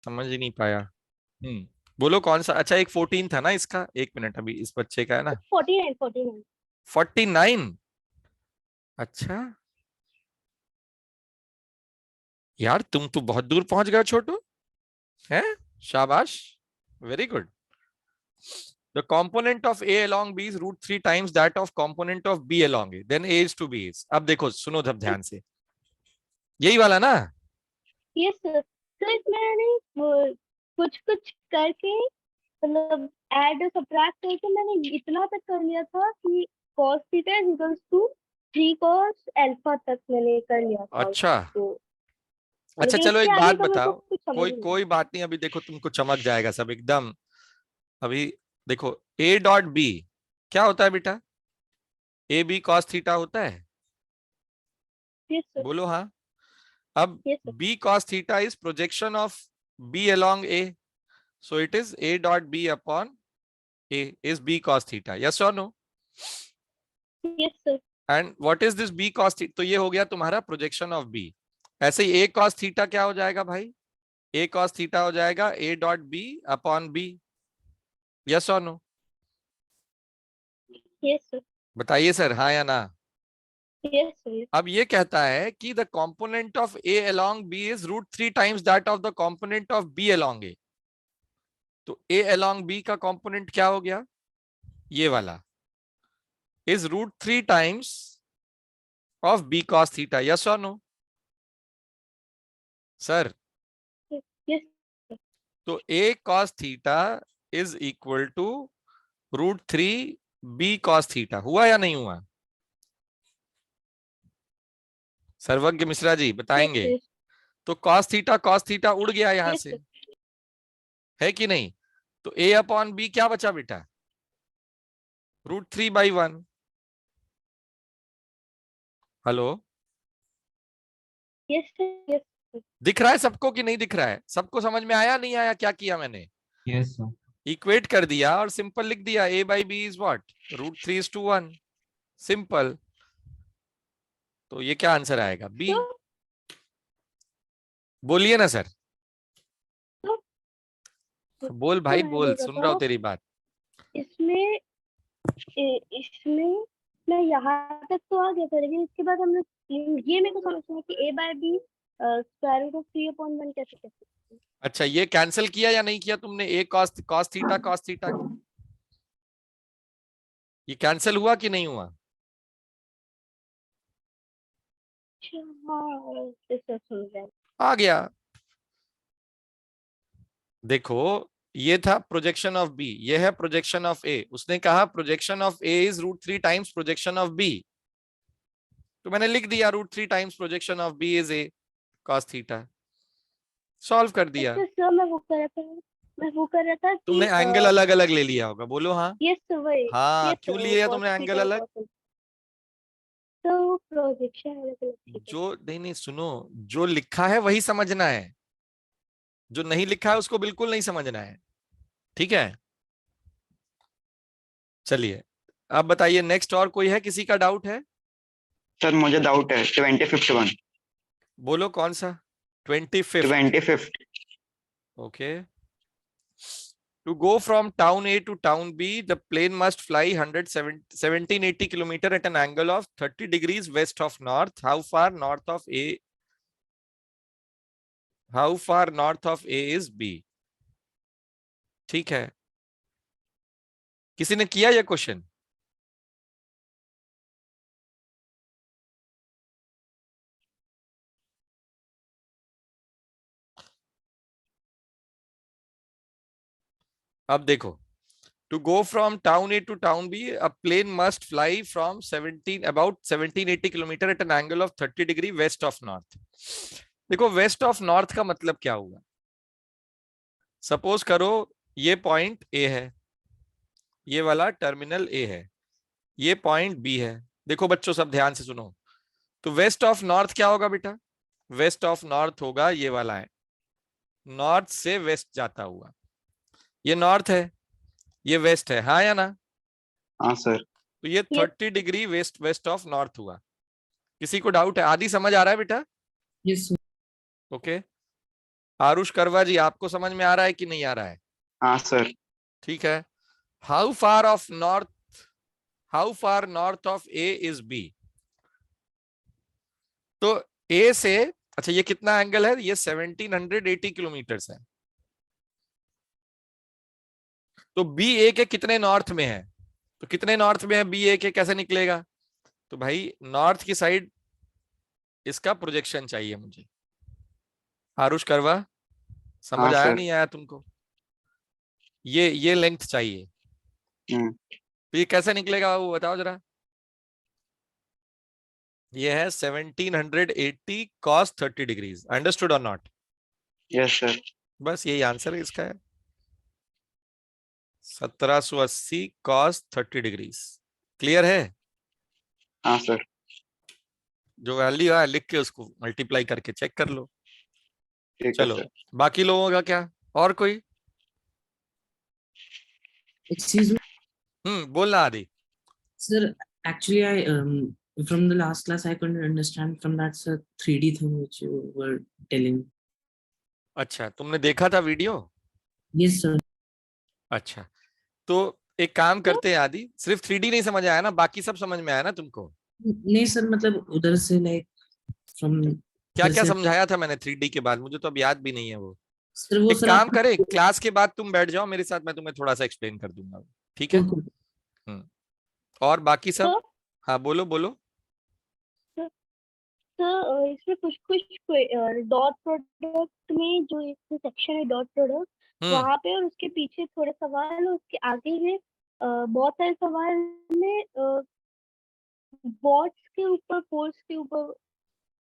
समझ ही नहीं पाया। बोलो कौन सा। अच्छा, एक 14 था ना इसका, एक मिनट, अभी इस बच्चे का है ना 49 49। 49। अच्छा यार, तुम तो बहुत दूर पहुंच गए छोटू। है, शाबाश, very good. The component of A along B is root 3 times that of component of B along A. Then A is to B is. अब देखो, सुनो जब ध्यान से, यही वाला ना। Yes sir. तो इसमें मैंने कुछ कुछ करके, मतलब ऐड और सब्ट्रैक्ट करके मैंने इतना तक कर लिया था कि cos theta is equals to 3 cos alpha तक मैंने कर लिया था अच्छा। उसको। अच्छा लेकिन चलो, उसके एक आगे बात का मेरे को बताओ। कुछ समझ कोई ही नहीं कोई बात नहीं, अभी देखो तुमको चमक जाएगा सब एकदम। अभी देखो, A डॉट बी क्या होता है बेटा? ए बी कॉस थीटा होता है। आया। Yes sir. बोलो हाँ। अब yes sir. B cos theta is projection of B along A. So it is A dot B upon A is B cos theta. Yes or no? Yes sir. And what is this B cos theta? तो ये हो गया तुम्हारा projection of B। ऐसे ही A cos theta क्या हो जाएगा भाई? A cos theta हो जाएगा A dot B upon B. Yes or no? Yes sir. बताइए सर, हाँ या ना। Yes sir. अब ये कहता है कि the component of A along B is root 3 times that of the component of B along A. तो A along B का कंपोनेंट क्या हो गया? ये वाला is root 3 times of B cos theta. Yes or no? Sir, yes. तो A cos theta is equal to root 3 B cos theta। हुआ या नहीं हुआ? सर्वज्ञ मिश्रा जी यस बताएंगे। सर। तो cos थीटा उड़ गया यहां यस से, सर। है कि नहीं? तो A अपॉन B क्या बचा बेटा? √3/1। Hello, yes sir. Yes sir. दिख रहा है सबको कि नहीं दिख रहा है? सबको समझ में आया नहीं आया क्या किया मैंने? Yes sir. इक्वेट कर दिया और सिंपल लिख दिया A/B इज व्हाट? √3:1। सिंपल। तो ये क्या आंसर आएगा? बी। तो बोलिए ना सर। बोल तो भाई मैं बोल, बोल रहा सुन रहा हूं था तेरी बात। इसमें इसमें मैं यहाँ तक तो आ गया था, लेकिन इसके बाद हम लोग ये मेरे को समझना है कि A/B स्क्वायर रूट ऑफ 3/1 कैसे कर सकते हैं। अच्छा, ये कैंसिल किया या नहीं किया तुमने? ए कॉस थीटा ये कैंसिल हुआ कि नहीं हुआ? अच्छा हाँ, इससे समझ आया। आ गया। देखो, ये था प्रोजेक्शन ऑफ बी, ये है प्रोजेक्शन ऑफ ए। उसने कहा projection of A is √3 times projection of B. तो मैंने लिख दिया √3 times projection of B is A cos theta. Solve कर दिया। अच्छा सर, मैं वो कर रहा था कि तुमने एंगल अलग अलग ले लिया होगा, बोलो हाँ। ये सर वही। हाँ, ये क्यों सर लिया cos तुमने एंगल थीटा और अलग? cos, तो प्रोजेक्शन अलग अलग थी। जो नहीं नहीं सुनो, जो लिखा है वही समझना है, जो नहीं लिखा है उसको बिल्कुल नहीं समझना है। ठीक है, चलिए। अब बताइए नेक्स्ट, और कोई है किसी का डाउट है? सर मुझे डाउट है 25th 1। बोलो कौन सा? 25th। 25th। Okay. To go from town A to town B, the plane must fly 1780 kilometer at an angle of 30 degrees west of north. How far north of A? How far north of A is B? ठीक है, किसी ने किया यह question? अब देखो, to go from town A to town B, a plane must fly from 1780 kilometer at an angle of 30 degree west of north. देखो, waste of north का मतलब क्या हुआ? सपोज करो ये पॉइंट ए है, ये वाला टर्मिनल ए है, ये पॉइंट बी है। देखो बच्चों, सब ध्यान से सुनो। तो वेस्ट ऑफ नॉर्थ क्या होगा बेटा? वेस्ट ऑफ नॉर्थ होगा ये वाला है, नॉर्थ से वेस्ट जाता हुआ। ये नॉर्थ है, ये वेस्ट है, हाँ या ना? हाँ सर। तो ये ये 30 degree west west of north हुआ। किसी को डाउट है? आदि समझ आ रहा है बेटा? Yes sir. ओके। आरुष करवा जी, आपको समझ में आ रहा है कि नहीं आ रहा है? हाँ सर। ठीक है। How far of north, how far north of A is B? तो ए से, अच्छा ये कितना एंगल है? ये 1780 किलोमीटर है। तो बी ए के कितने नॉर्थ में है? तो कितने नॉर्थ में है बी ए के, कैसे निकलेगा? तो भाई नॉर्थ की साइड इसका प्रोजेक्शन चाहिए मुझे। आरुष करवा, समझ हाँ आया सर। नहीं आया तुमको? ये लेंथ चाहिए। हम्म। तो ये कैसे निकलेगा वो बताओ जरा। ये है 1780 cos 30 डिग्रीज। अंडरस्टूड और नॉट? Yes sir. बस यही आंसर है इसका है, 1780 cos 30 डिग्रीज। क्लियर है? हाँ सर। जो वैल्यू है लिख के उसको मल्टीप्लाई करके चेक कर लो। ठीक है चलो सर। बाकी लोगों का क्या, और कोई? Excuse me, बोलना आदि। sir. Actually, I from the last class I couldn't understand from that sir 3D thing which you were telling. अच्छा तुमने देखा था वीडियो? Yes, sir. अच्छा तो एक काम करते हैं आदि, सिर्फ 3D नहीं समझ आया ना, बाकी सब समझ में आया ना तुमको? नहीं सर, मतलब उधर से like from क्या उधर क्या से समझाया था मैंने 3D के बाद? मुझे तो अब याद भी नहीं है वो। सर वो एक सर काम आप करें, क्लास के बाद तुम बैठ जाओ मेरे साथ, मैं तुम्हें थोड़ा सा एक्सप्लेन कर दूंगा, ठीक है? हम्म और बाकी सब? तो हाँ बोलो बोलो। सर इसमें कुछ कुछ डॉट प्रोडक्ट में जो एक सेक्शन है डॉट प्रोडक्ट, हम्म वहां पे और उसके पीछे थोड़े सवाल और उसके आगे है बहुत सारे सवाल में बॉट्स के ऊपर फोर्स के ऊपर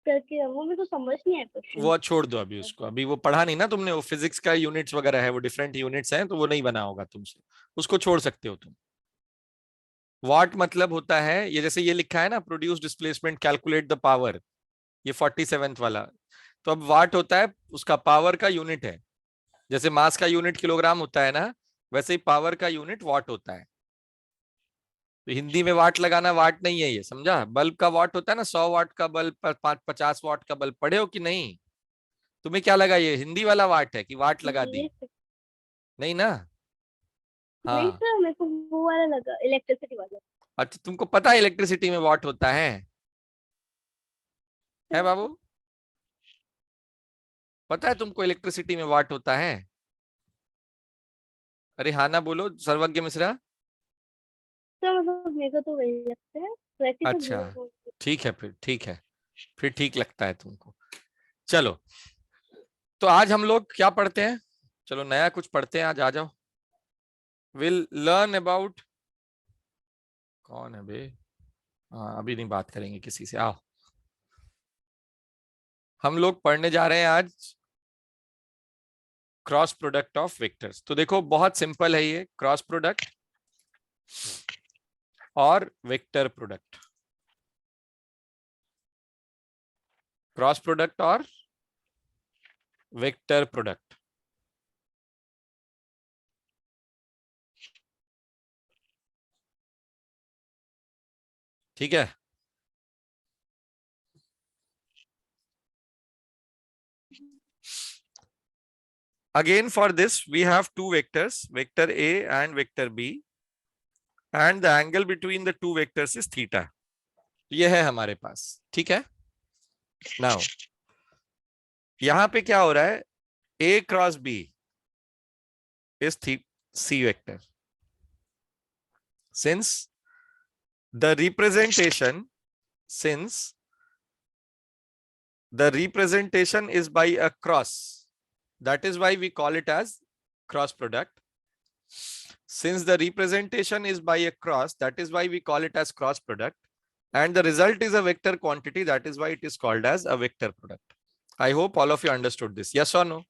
करके है, वो मेरे को समझ नहीं आया क्वेश्चन। वो छोड़ दो अभी उसको, अभी वो पढ़ा नहीं ना तुमने, वो फिजिक्स का यूनिट्स वगैरह है, वो डिफरेंट यूनिट्स हैं, तो वो नहीं बना होगा तुमसे, उसको छोड़ सकते हो तुम। वॉट मतलब होता है, ये जैसे ये लिखा है ना, produce displacement calculate the power, ये 47th वाला। तो अब वाट होता है उसका पावर का यूनिट है, जैसे मास का यूनिट किलोग्राम होता है ना, वैसे ही पावर का यूनिट वाट होता है। तो हिंदी में वाट लगाना वाट नहीं है, ये समझा? बल्ब का वाट होता है ना, 100 वाट का बल्ब, 50 वाट का बल्ब, पढ़े हो कि नहीं? तुम्हें क्या लगा ये हिंदी वाला वाट है कि वाट लगा दी? नहीं ना? नहीं हाँ। सर, मेरे को वो वाला लगा, इलेक्ट्रिसिटी वाला। अच्छा तुमको पता है इलेक्ट्रिसिटी में वाट होता है बाबू? पता है तुमको इलेक्ट्रिसिटी में वाट होता है? अरे हाँ ना बोलो सर्वज्ञ मिश्रा। सर मतलब मेरे को तो वही लगता है, वैसे तो अच्छा वो ठीक है, फिर ठीक है, फिर ठीक लगता है तुमको। चलो तो आज हम लोग क्या पढ़ते हैं? चलो नया कुछ पढ़ते हैं आज, आ जाओ। विल लर्न अबाउट, कौन है बे? हाँ अभी नहीं बात करेंगे किसी से, आओ। हम लोग पढ़ने जा रहे हैं आज क्रॉस प्रोडक्ट ऑफ वेक्टर्स। तो देखो बहुत सिंपल है ये, क्रॉस प्रोडक्ट और वेक्टर प्रोडक्ट, क्रॉस प्रोडक्ट और वेक्टर प्रोडक्ट। ठीक है? Again for this we have two vectors, vector A and vector B, and the angle between the two vectors is theta. ये है हमारे पास, ठीक है? Now यहां पे क्या हो रहा है, A cross B is C vector. Since the representation is by a cross, that is why we call it as cross product. Since the representation is by a cross, that is why we call it as cross product, and the result is a vector quantity, that is why it is called as a vector product. I hope all of you understood this. Yes or no?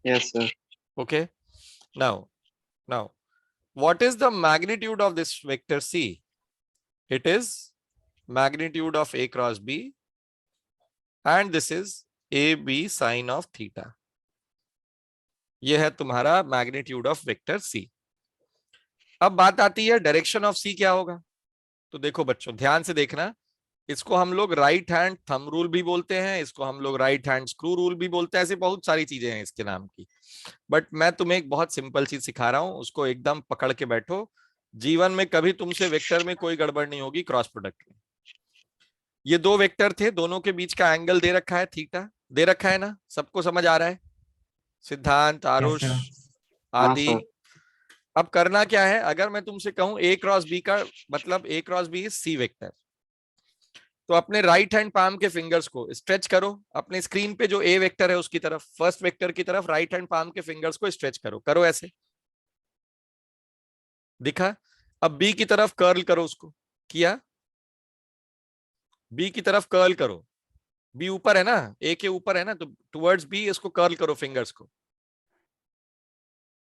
Yes sir. Okay. Now what is the magnitude of this vector C? It is magnitude of A cross B, and this is AB sine of theta. ये है तुम्हारा magnitude of vector C. अब बात आती है direction of सी क्या होगा। तो देखो बच्चों ध्यान से देखना, इसको हम लोग राइट हैंड थंब रूल भी बोलते हैं, इसको हम लोग राइट हैंड स्क्रू रूल भी बोलते हैं, ऐसी बहुत सारी चीजें हैं इसके नाम की। बट मैं तुम्हें एक बहुत सिंपल चीज सिखा रहा हूं, उसको एकदम पकड़ के बैठो। जीवन में कभी तुमसे वेक्टर में कोई गड़बड़ नहीं होगी, क्रॉस प्रोडक्ट में। ये दो वेक्टर थे, दोनों के बीच का एंगल दे रखा है, थीटा दे रखा है ना, सबको समझ आ रहा है? सिद्धांत, आरुष हाँ आदि। सर। अब करना क्या है, अगर मैं तुमसे कहूं ए क्रॉस बी का मतलब A cross B is C vector, तो अपने राइट हैंड पाम के फिंगर्स को स्ट्रेच करो अपने स्क्रीन पे, जो ए वेक्टर है उसकी तरफ, फर्स्ट वेक्टर की तरफ राइट हैंड पाम के फिंगर्स को स्ट्रेच करो, करो ऐसे, दिखा? अब बी की तरफ कर्ल करो उसको, किया? बी की तरफ कर्ल करो, बी ऊपर है ना, ए के ऊपर है ना, तो टुवर्ड्स बी इसको कर्ल करो, फिंगर्स को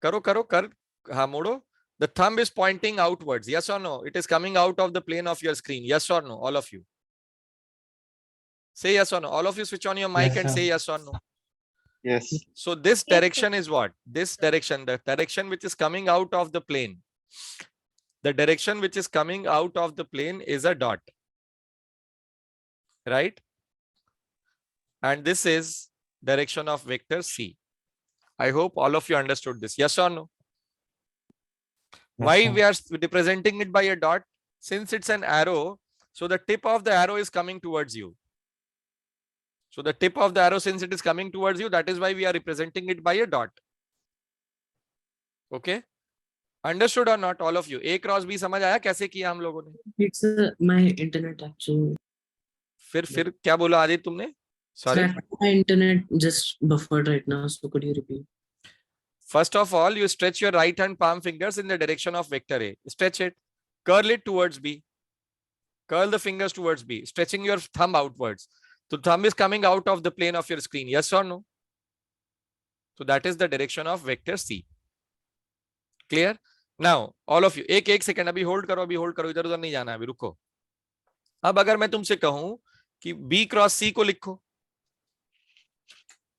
करो करो कर, हाँ मोड़ो। The thumb is pointing outwards. Yes or no? It is coming out of the plane of your screen. Yes or no? All of you. Say yes or no. All of you switch on your mic Yes, and sir. say yes or no. Yes. So this Yes, sir. direction is what? This direction, the direction which is coming out of the plane. The direction which is coming out of the plane is a dot. Right? And this is direction of vector C. I hope all of you understood this. Yes or no? Yes, Why sir. we are representing it by a dot? Since it's an arrow, so the tip of the arrow is coming towards you. So the tip of the arrow, since it is coming towards you, that is why we are representing it by a dot. Okay? Understood or not, all of you? A cross B समझ आया कैसे किया हम लोगों ने? It's my internet actually. फिर क्या बोला आदित्य तुमने? Sorry. Sir, my internet just buffered right now, so could you repeat? First of all, you stretch your right hand palm fingers in the direction of vector A. Stretch it. Curl it towards B. Curl the fingers towards B, stretching your thumb outwards. So thumb is coming out of the plane of your screen. Yes or no? So that is the direction of vector C. Clear? Now, all of you, एक second अभी hold करो, इधर उधर नहीं जाना, अभी रुको। अब अगर मैं तुमसे कहूं कि B क्रॉस C को लिखो,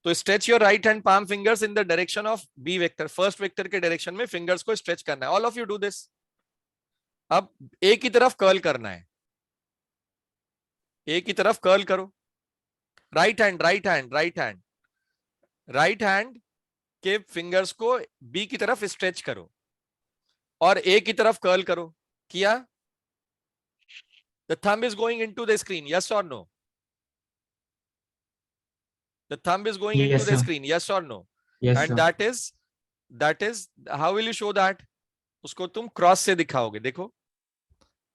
तो stretch your right hand palm fingers in the direction of B vector, first vector के डायरेक्शन में फिंगर्स को स्ट्रेच करना है। All of you do this. अब ए की तरफ कर्ल करना है, ए की तरफ कर्ल करो, राइट हैंड के फिंगर्स को बी की तरफ स्ट्रेच करो और ए की तरफ कर्ल करो, किया? The thumb is going into the screen, yes और no? The thumb is going Yes, into the sir. screen, yes or no? Yes, And sir. that is how will you show that? उसको तुम cross से दिखाओगे, देखो।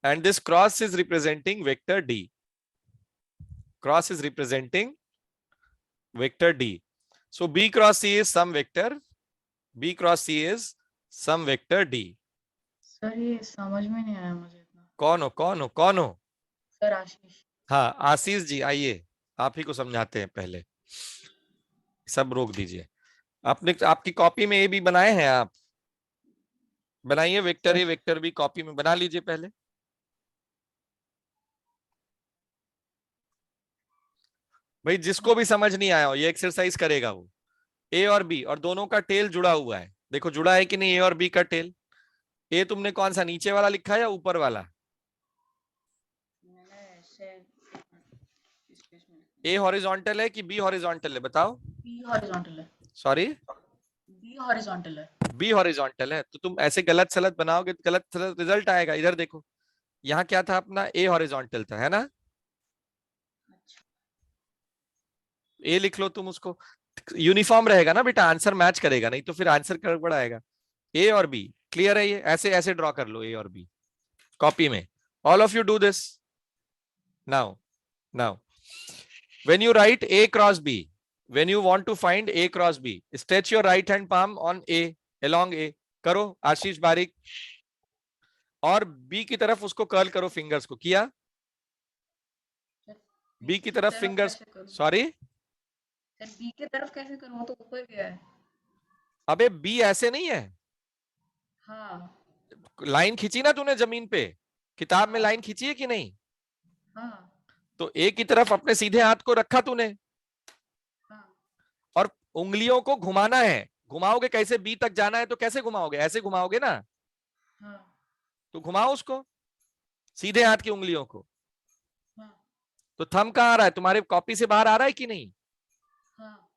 And this cross is representing vector D. Cross is representing vector D. So B cross C is some vector. B cross C is some vector D. Sir ये समझ में नहीं आया मुझे इतना। कौन हो? सर आशीष। हाँ आशीष जी, आइए आप ही को समझाते हैं। पहले सब रोक दीजिए। आपने आपकी कॉपी में ये भी बनाए हैं, आप बनाइए, vector A vector B copy में बना लीजिए पहले। भाई जिसको भी समझ नहीं आया हो ये एक्सरसाइज करेगा वो। ए और बी और दोनों का टेल जुड़ा हुआ है, देखो जुड़ा है कि नहीं ए और बी का टेल। ए तुमने कौन सा नीचे वाला लिखा है या ऊपर वाला? ए हॉरिजॉन्टल है कि बी हॉरिजॉन्टल है, बताओ। बी हॉरिजॉन्टल है। सॉरी, बी हॉरिजॉन्टल है। बी हॉरिजॉन्टल है, तो तुम ऐसे गलत सलत बनाओगे तो गलत सलत रिजल्ट आएगा। इधर देखो, यहाँ क्या था अपना, ए हॉरिजॉन्टल था, है ना? ए लिख लो तुम, उसको यूनिफॉर्म रहेगा ना बेटा, आंसर मैच करेगा, नहीं तो फिर आंसर गड़बड़ आएगा। ए और बी क्लियर है, ये ऐसे ऐसे ड्रॉ कर लो ए और बी कॉपी में। All of you do this now. When you write A cross B, when you want to find A cross B, stretch your right hand palm on A, along A. करो आशीष बारिक, और B की तरफ उसको curl करो fingers को, किया? B की तरफ फिंगर्स, सॉरी सर बी की तरफ कैसे करूं, वो तो ऊपर गया है। अबे B ऐसे नहीं है, हाँ लाइन खींची ना तूने जमीन पे, किताब में लाइन खींची है कि नहीं? हाँ तो ए की तरफ अपने सीधे हाथ को रखा तूने हाँ। और उंगलियों को घुमाना है। घुमाओगे कैसे? बी तक जाना है तो कैसे घुमाओगे? ऐसे घुमाओगे ना, हाँ तो घुमाओ उसको, सीधे हाथ की उंगलियों को। हाँ। तो थंब कहाँ आ रहा है, तुम्हारे कॉपी से बाहर आ रहा है कि नहीं? हाँ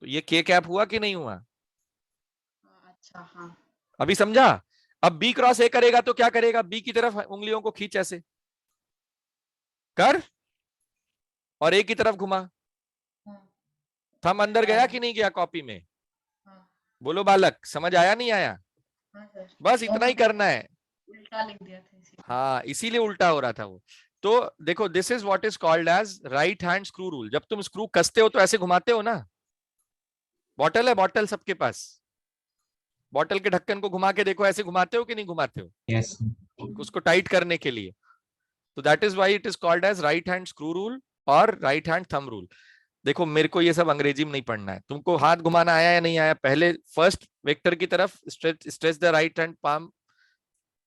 तो ये के कैप हुआ कि नहीं हुआ? हाँ, अच्छा हाँ अभी समझा? अब बी क्रॉस ए करेगा तो क्या करेगा, बी की तरफ उंगलियों को खींच ऐसे कर और ए की तरफ घुमा। हाँ थंब अंदर गया कि नहीं गया कॉपी में? हाँ बोलो बालक, समझ आया नहीं आया? हाँ सर बस इतना ही करना है। उल्टा लिख दिया था इसी हाँ, इसीलिए उल्टा हो रहा था वो। तो देखो, this is what is called as right hand screw rule. जब तुम स्क्रू कसते हो तो ऐसे घुमाते हो ना। बॉटल है, बॉटल सबके पास, बॉटल के ढक्कन को घुमा के देखो, ऐसे घुमाते हो कि नहीं घुमाते हो? Yes. उसको टाइट करने के लिए। तो that is why it is called as right hand screw rule और राइट हैंड थंब रूल। देखो, मेरे को ये सब अंग्रेजी में नहीं पढ़ना है, तुमको हाथ घुमाना आया या नहीं आया? पहले फर्स्ट वेक्टर की तरफ stretch the right hand palm,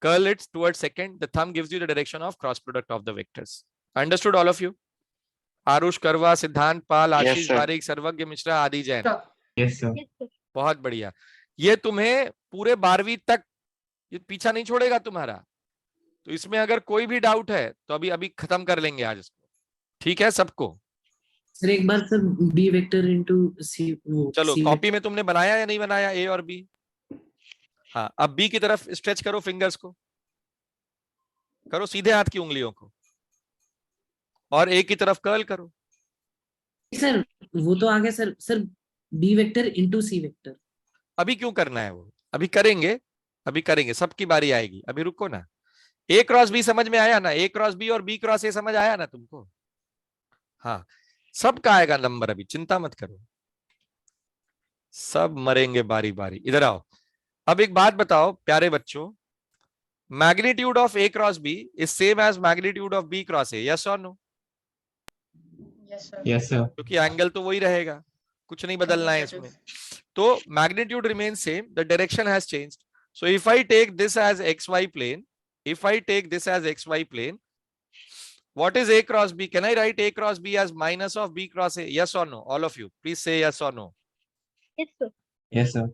curl it towards second, the thumb gives you the direction of cross product of the vectors. Understood all of you? Aarush करवा, सिद्धांत पाल, Yes, आशीष sir. बारिक, सर्वज्ञ मिश्रा, आदि Jain. Yes, sir. Yes, sir. बहुत बढ़िया। ये तुम्हें पूरे 12वीं तक ये पीछा नहीं छोड़ेगा तुम्हारा। तो इसमें अगर कोई भी डाउट है तो अभी अभी खत्म कर लेंगे आज इसको, ठीक है सबको? सर एक बार सर बी वेक्टर इनटू सी, चलो, कॉपी में तुमने बनाया या नहीं बनाया ए और बी? हाँ, अब बी की तरफ स्ट्रेच करो, फिंगर्स को करो सीधे हाथ की उंगलियों को, और ए की तरफ कर्ल करो। सर वो तो आ गया sir. Sir B vector into C vector. अभी क्यों करना है वो? अभी करेंगे, अभी करेंगे, सबकी बारी आएगी, अभी रुको ना। ए क्रॉस बी समझ में आया ना? ए क्रॉस बी और बी क्रॉस ए समझ आया ना तुमको? हाँ, सबका आएगा नंबर, अभी चिंता मत करो, सब मरेंगे बारी बारी। इधर आओ। अब एक बात बताओ प्यारे बच्चों, magnitude of A cross B is same as magnitude of B cross A, yes और no? Yes sir Yes, sir. क्योंकि एंगल तो वही रहेगा, कुछ नहीं बदलना है इसमें। तो magnitude remain same, the direction has changed. So if I take this as X Y plane, if I take this as xy plane, what is a cross b? Can I write a cross b as minus of b cross a? Yes or no? All of you please say yes or no. Yes, sir. Yes, sir.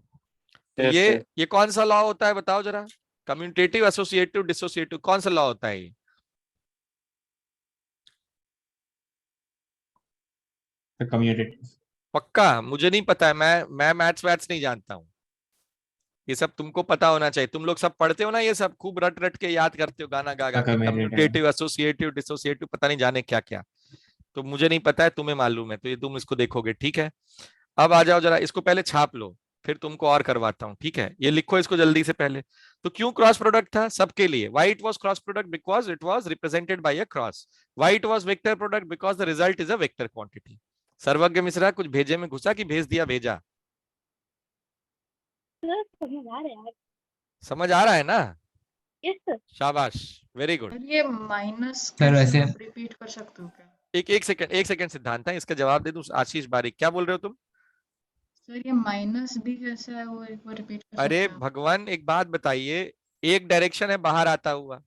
तो Yes, sir. ये कौन सा law होता है बताओ जरा? Commutative, associative, dissociative, कौन सा लॉ होता है ये? The commutative. पक्का? मुझे नहीं पता है, मैं मैथ्स वैथ्स नहीं जानता हूँ, ये सब तुमको पता होना चाहिए। तुम लोग सब पढ़ते हो ना, ये सब खूब रट रट के याद करते हो, गाना गा गा के, कम्यूटेटिव, एसोसिएटिव, डिसोसिएटिव, पता नहीं जाने क्या क्या। तो मुझे नहीं पता है, तुम्हें मालूम है, तो ये तुम इसको देखोगे, ठीक है? अब आ जाओ जरा, इसको पहले छाप लो, फिर तुमको और करवाता हूँ, ठीक है? ये लिखो इसको जल्दी से पहले। तो क्यों क्रॉस प्रोडक्ट था सबके लिए? Why it was cross product? Because it was represented by a cross. Why it was vector product? Because the result is a vector quantity. सर्वज्ञ मिश्रा, कुछ भेजे में घुसा कि भेज दिया? भेजा। Sir, समझ आ रहा है। समझ आ रहा है ना? Yes, sir. शाबाश, वेरी गुड। सर ये माइनस सर, वैसे- रिपीट कर सकते हो क्या? एक सेकंड सिद्धांत है, इसका जवाब दे दूं। आशीष बारिक, क्या बोल रहे हो तुम? सर ये माइनस भी कैसे है, वो एक बार रिपीट कर अरे सकते हैं? भगवान, एक बात बताइए, एक डायरेक्शन है बाहर आता हुआ,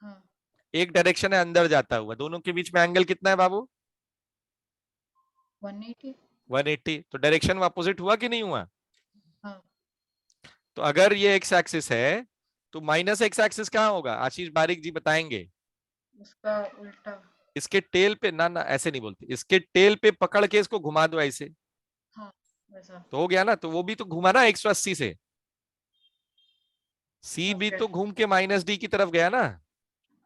हाँ एक डायरेक्शन है अंदर जाता हुआ, दोनों के बीच में एंगल कितना है बाबू? 180। 180। तो डायरेक्शन अपोजिट हुआ कि नहीं हुआ? हाँ तो अगर ये एक्स एक्सिस है तो माइनस एक्स एक्सिस कहाँ होगा? आशीष बारिक जी बताएंगे। उसका उल्टा। इसके टेल पे, ना ना ऐसे नहीं बोलते, इसके टेल पे पकड़ के इसको घुमा दो ऐसे, हाँ वैसा। तो हो गया ना? तो वो भी तो घुमा ना 180 से, सी भी Okay. तो घूम के माइनस डी की तरफ गया ना,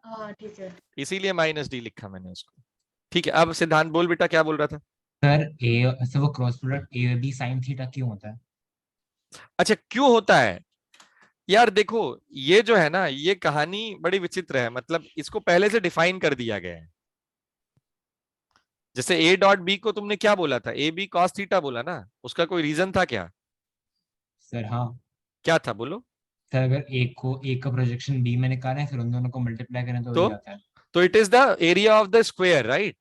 हाँ ठीक है। इसीलिए माइनस डी लिखा मैंने उसको। ठीक है, अब सिद्धांत बोल बेटा, क्या बोल रहा था? सर वो cross product A B sine theta क्यों होता है? अच्छा, क्यों होता है? यार देखो, ये जो है ना, ये कहानी बड़ी विचित्र है। मतलब इसको पहले से डिफाइन कर दिया गया है। जैसे ए डॉट बी को तुमने क्या बोला था? ए बी कॉस थीटा बोला ना, उसका कोई रीजन था क्या? सर हाँ। क्या था बोलो? सर अगर एक का प्रोजेक्शन बी में निकालें फिर उन दोनों को मल्टीप्लाई करें तो वही आता है। तो it is the area of the square, right?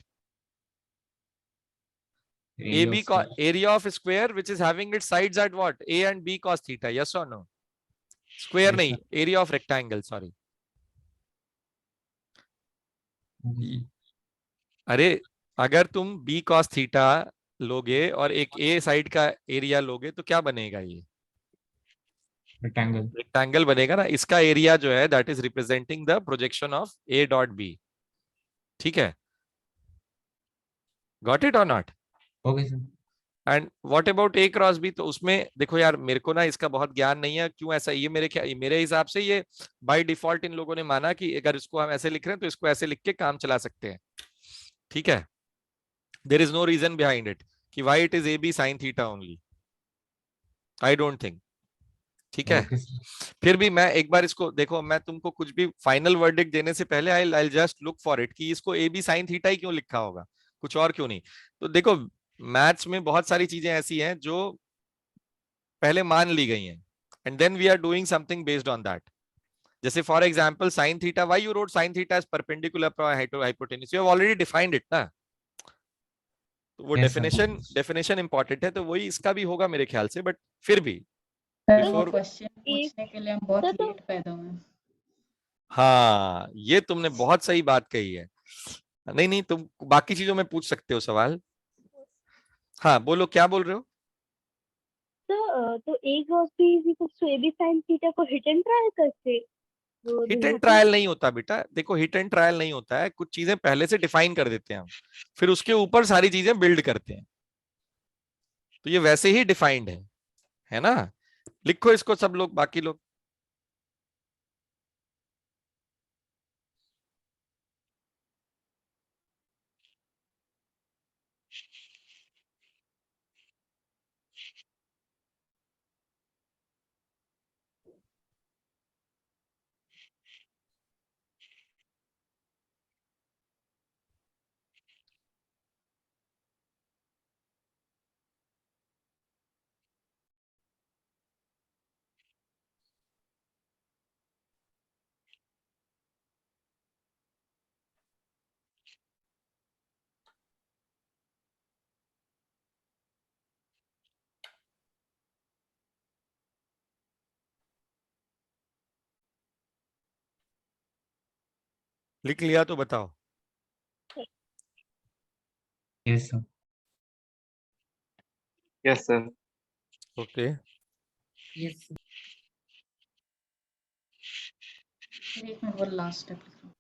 Area of square. area of square which is having its sides at what? A and B cos theta, yes or no? Square Yes, नहीं, sir. area of rectangle, sorry. अरे अगर तुम B cos theta लोगे और एक A side का area लोगे तो क्या बनेगा? ये Rectangle. रेक्टेंगल बनेगा ना। इसका एरिया जो है that is representing the projection of A dot B, ठीक है? गॉट इट और not? Okay sir. And what about A cross B? तो उसमें देखो यार, मेरे को ना इसका बहुत ज्ञान नहीं है, क्यों ऐसा, ये मेरे हिसाब से ये बाय डिफॉल्ट इन लोगों ने माना कि अगर इसको हम ऐसे लिख रहे हैं तो इसको ऐसे लिख के काम चला सकते हैं, ठीक है? There is no reason behind it कि why it is A B sine theta only, I don't think, ठीक है? Okay sir. फिर भी मैं एक बार इसको देखो, मैं तुमको कुछ भी फाइनल वर्डिक्ट देने से पहले I just look for it कि इसको ए बी साइन थीटा ही क्यों लिखा होगा, कुछ और क्यों नहीं? तो देखो, मैथ्स में बहुत सारी चीजें ऐसी हैं जो पहले मान ली गई हैं, and then we are doing something based on that. जैसे for example sine theta, why you wrote sine theta as perpendicular hypotenuse, you have already defined it ना, तो वो Yes, sir. डेफिनेशन इंपॉर्टेंट है, तो वही इसका भी होगा मेरे ख्याल से, बट फिर भी सर वो Before- क्वेश्चन पूछने के लिए हम बहुत तो- लेट पैदा हुए हैं। हाँ, ये तुमने बहुत सही बात कही है। नहीं नहीं, तुम बाकी चीजों में पूछ सकते हो सवाल। हाँ बोलो, क्या बोल रहे हो? तो A cross B is equal to A B sine theta को हिट एंड ट्रायल करके वो हिट ढूंढना एंड ट्रायल नहीं होता बेटा, देखो हिट एंड ट्रायल नहीं होता है, कुछ चीजें पहले से डिफाइन कर देते हैं हम, फिर उसके ऊपर सारी चीजें बिल्ड करते हैं, तो ये वैसे ही डिफाइंड है ना? लिखो इसको सब लोग, बाकी लोग। लिख लिया तो बताओ। Yes sir. Yes, sir. Okay, Yes. एक मिनट, वो लास्ट स्टेप लिख रहा हूँ।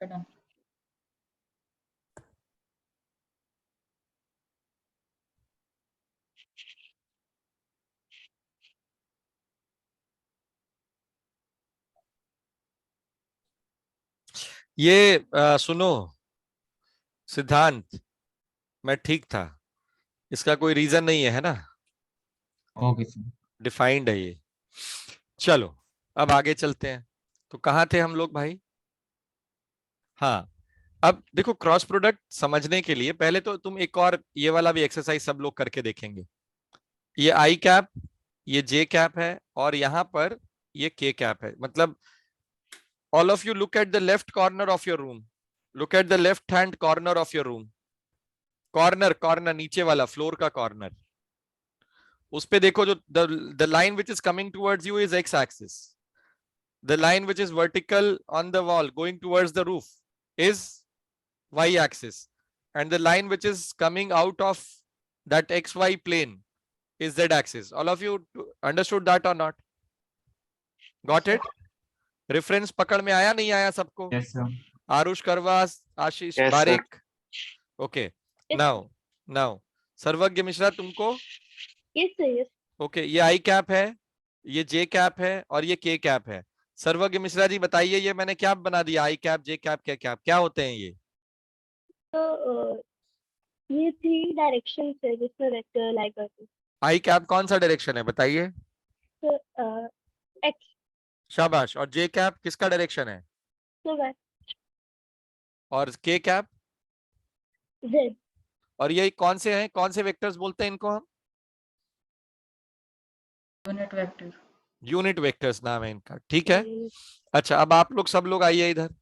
Done. ये सुनो सिद्धांत, मैं ठीक था, इसका कोई रीजन नहीं है ना, ओके सर। डिफाइंड है ये। चलो अब आगे चलते हैं। तो कहाँ थे हम लोग भाई? हाँ, अब देखो क्रॉस प्रोडक्ट समझने के लिए पहले तो तुम एक और ये वाला भी एक्सरसाइज सब लोग करके देखेंगे। ये आई कैप, ये जे कैप है, और यहां पर ये के कैप है। मतलब all of you look at the left corner of your room, look at the left hand corner of your room, corner नीचे वाला, फ्लोर का कॉर्नर, उस पे देखो, जो the line which is coming towards you is x axis, the line which is vertical on the wall going towards the roof is y axis, and the line which is coming out of that xy plane is z axis. All of you understood that or not? Got it? Reference पकड़ में आया नहीं आया सबको? Yes sir. Aarush Karwas, Ashish Yes, sir. Barik, okay. Now Sarvagya Mishra तुमको, yes sir yes okay, ये आई cap है, ये जे कैप है, और ये के कैप है। सर्वज्ञ मिश्रा जी बताइए, ये मैंने क्या बना दिया? आई कैप, जे कैप, के कैप, क्या होते हैं ये? तो ये 3 डायरेक्शन है जिसमें वेक्टर लाई करते हैं। आई कैप कौन सा डायरेक्शन है बताइए? तो एक्स शाबाश। और जे कैप किसका डायरेक्शन है? तो वाई और के कैप? जेड और ये कौन से हैं, कौन से वेक्टर्स बोलते हैं इनको हम? Unit vector. यूनिट वेक्टर्स नाम है इनका, ठीक है। अच्छा, अब आप लोग सब लोग आइए इधर।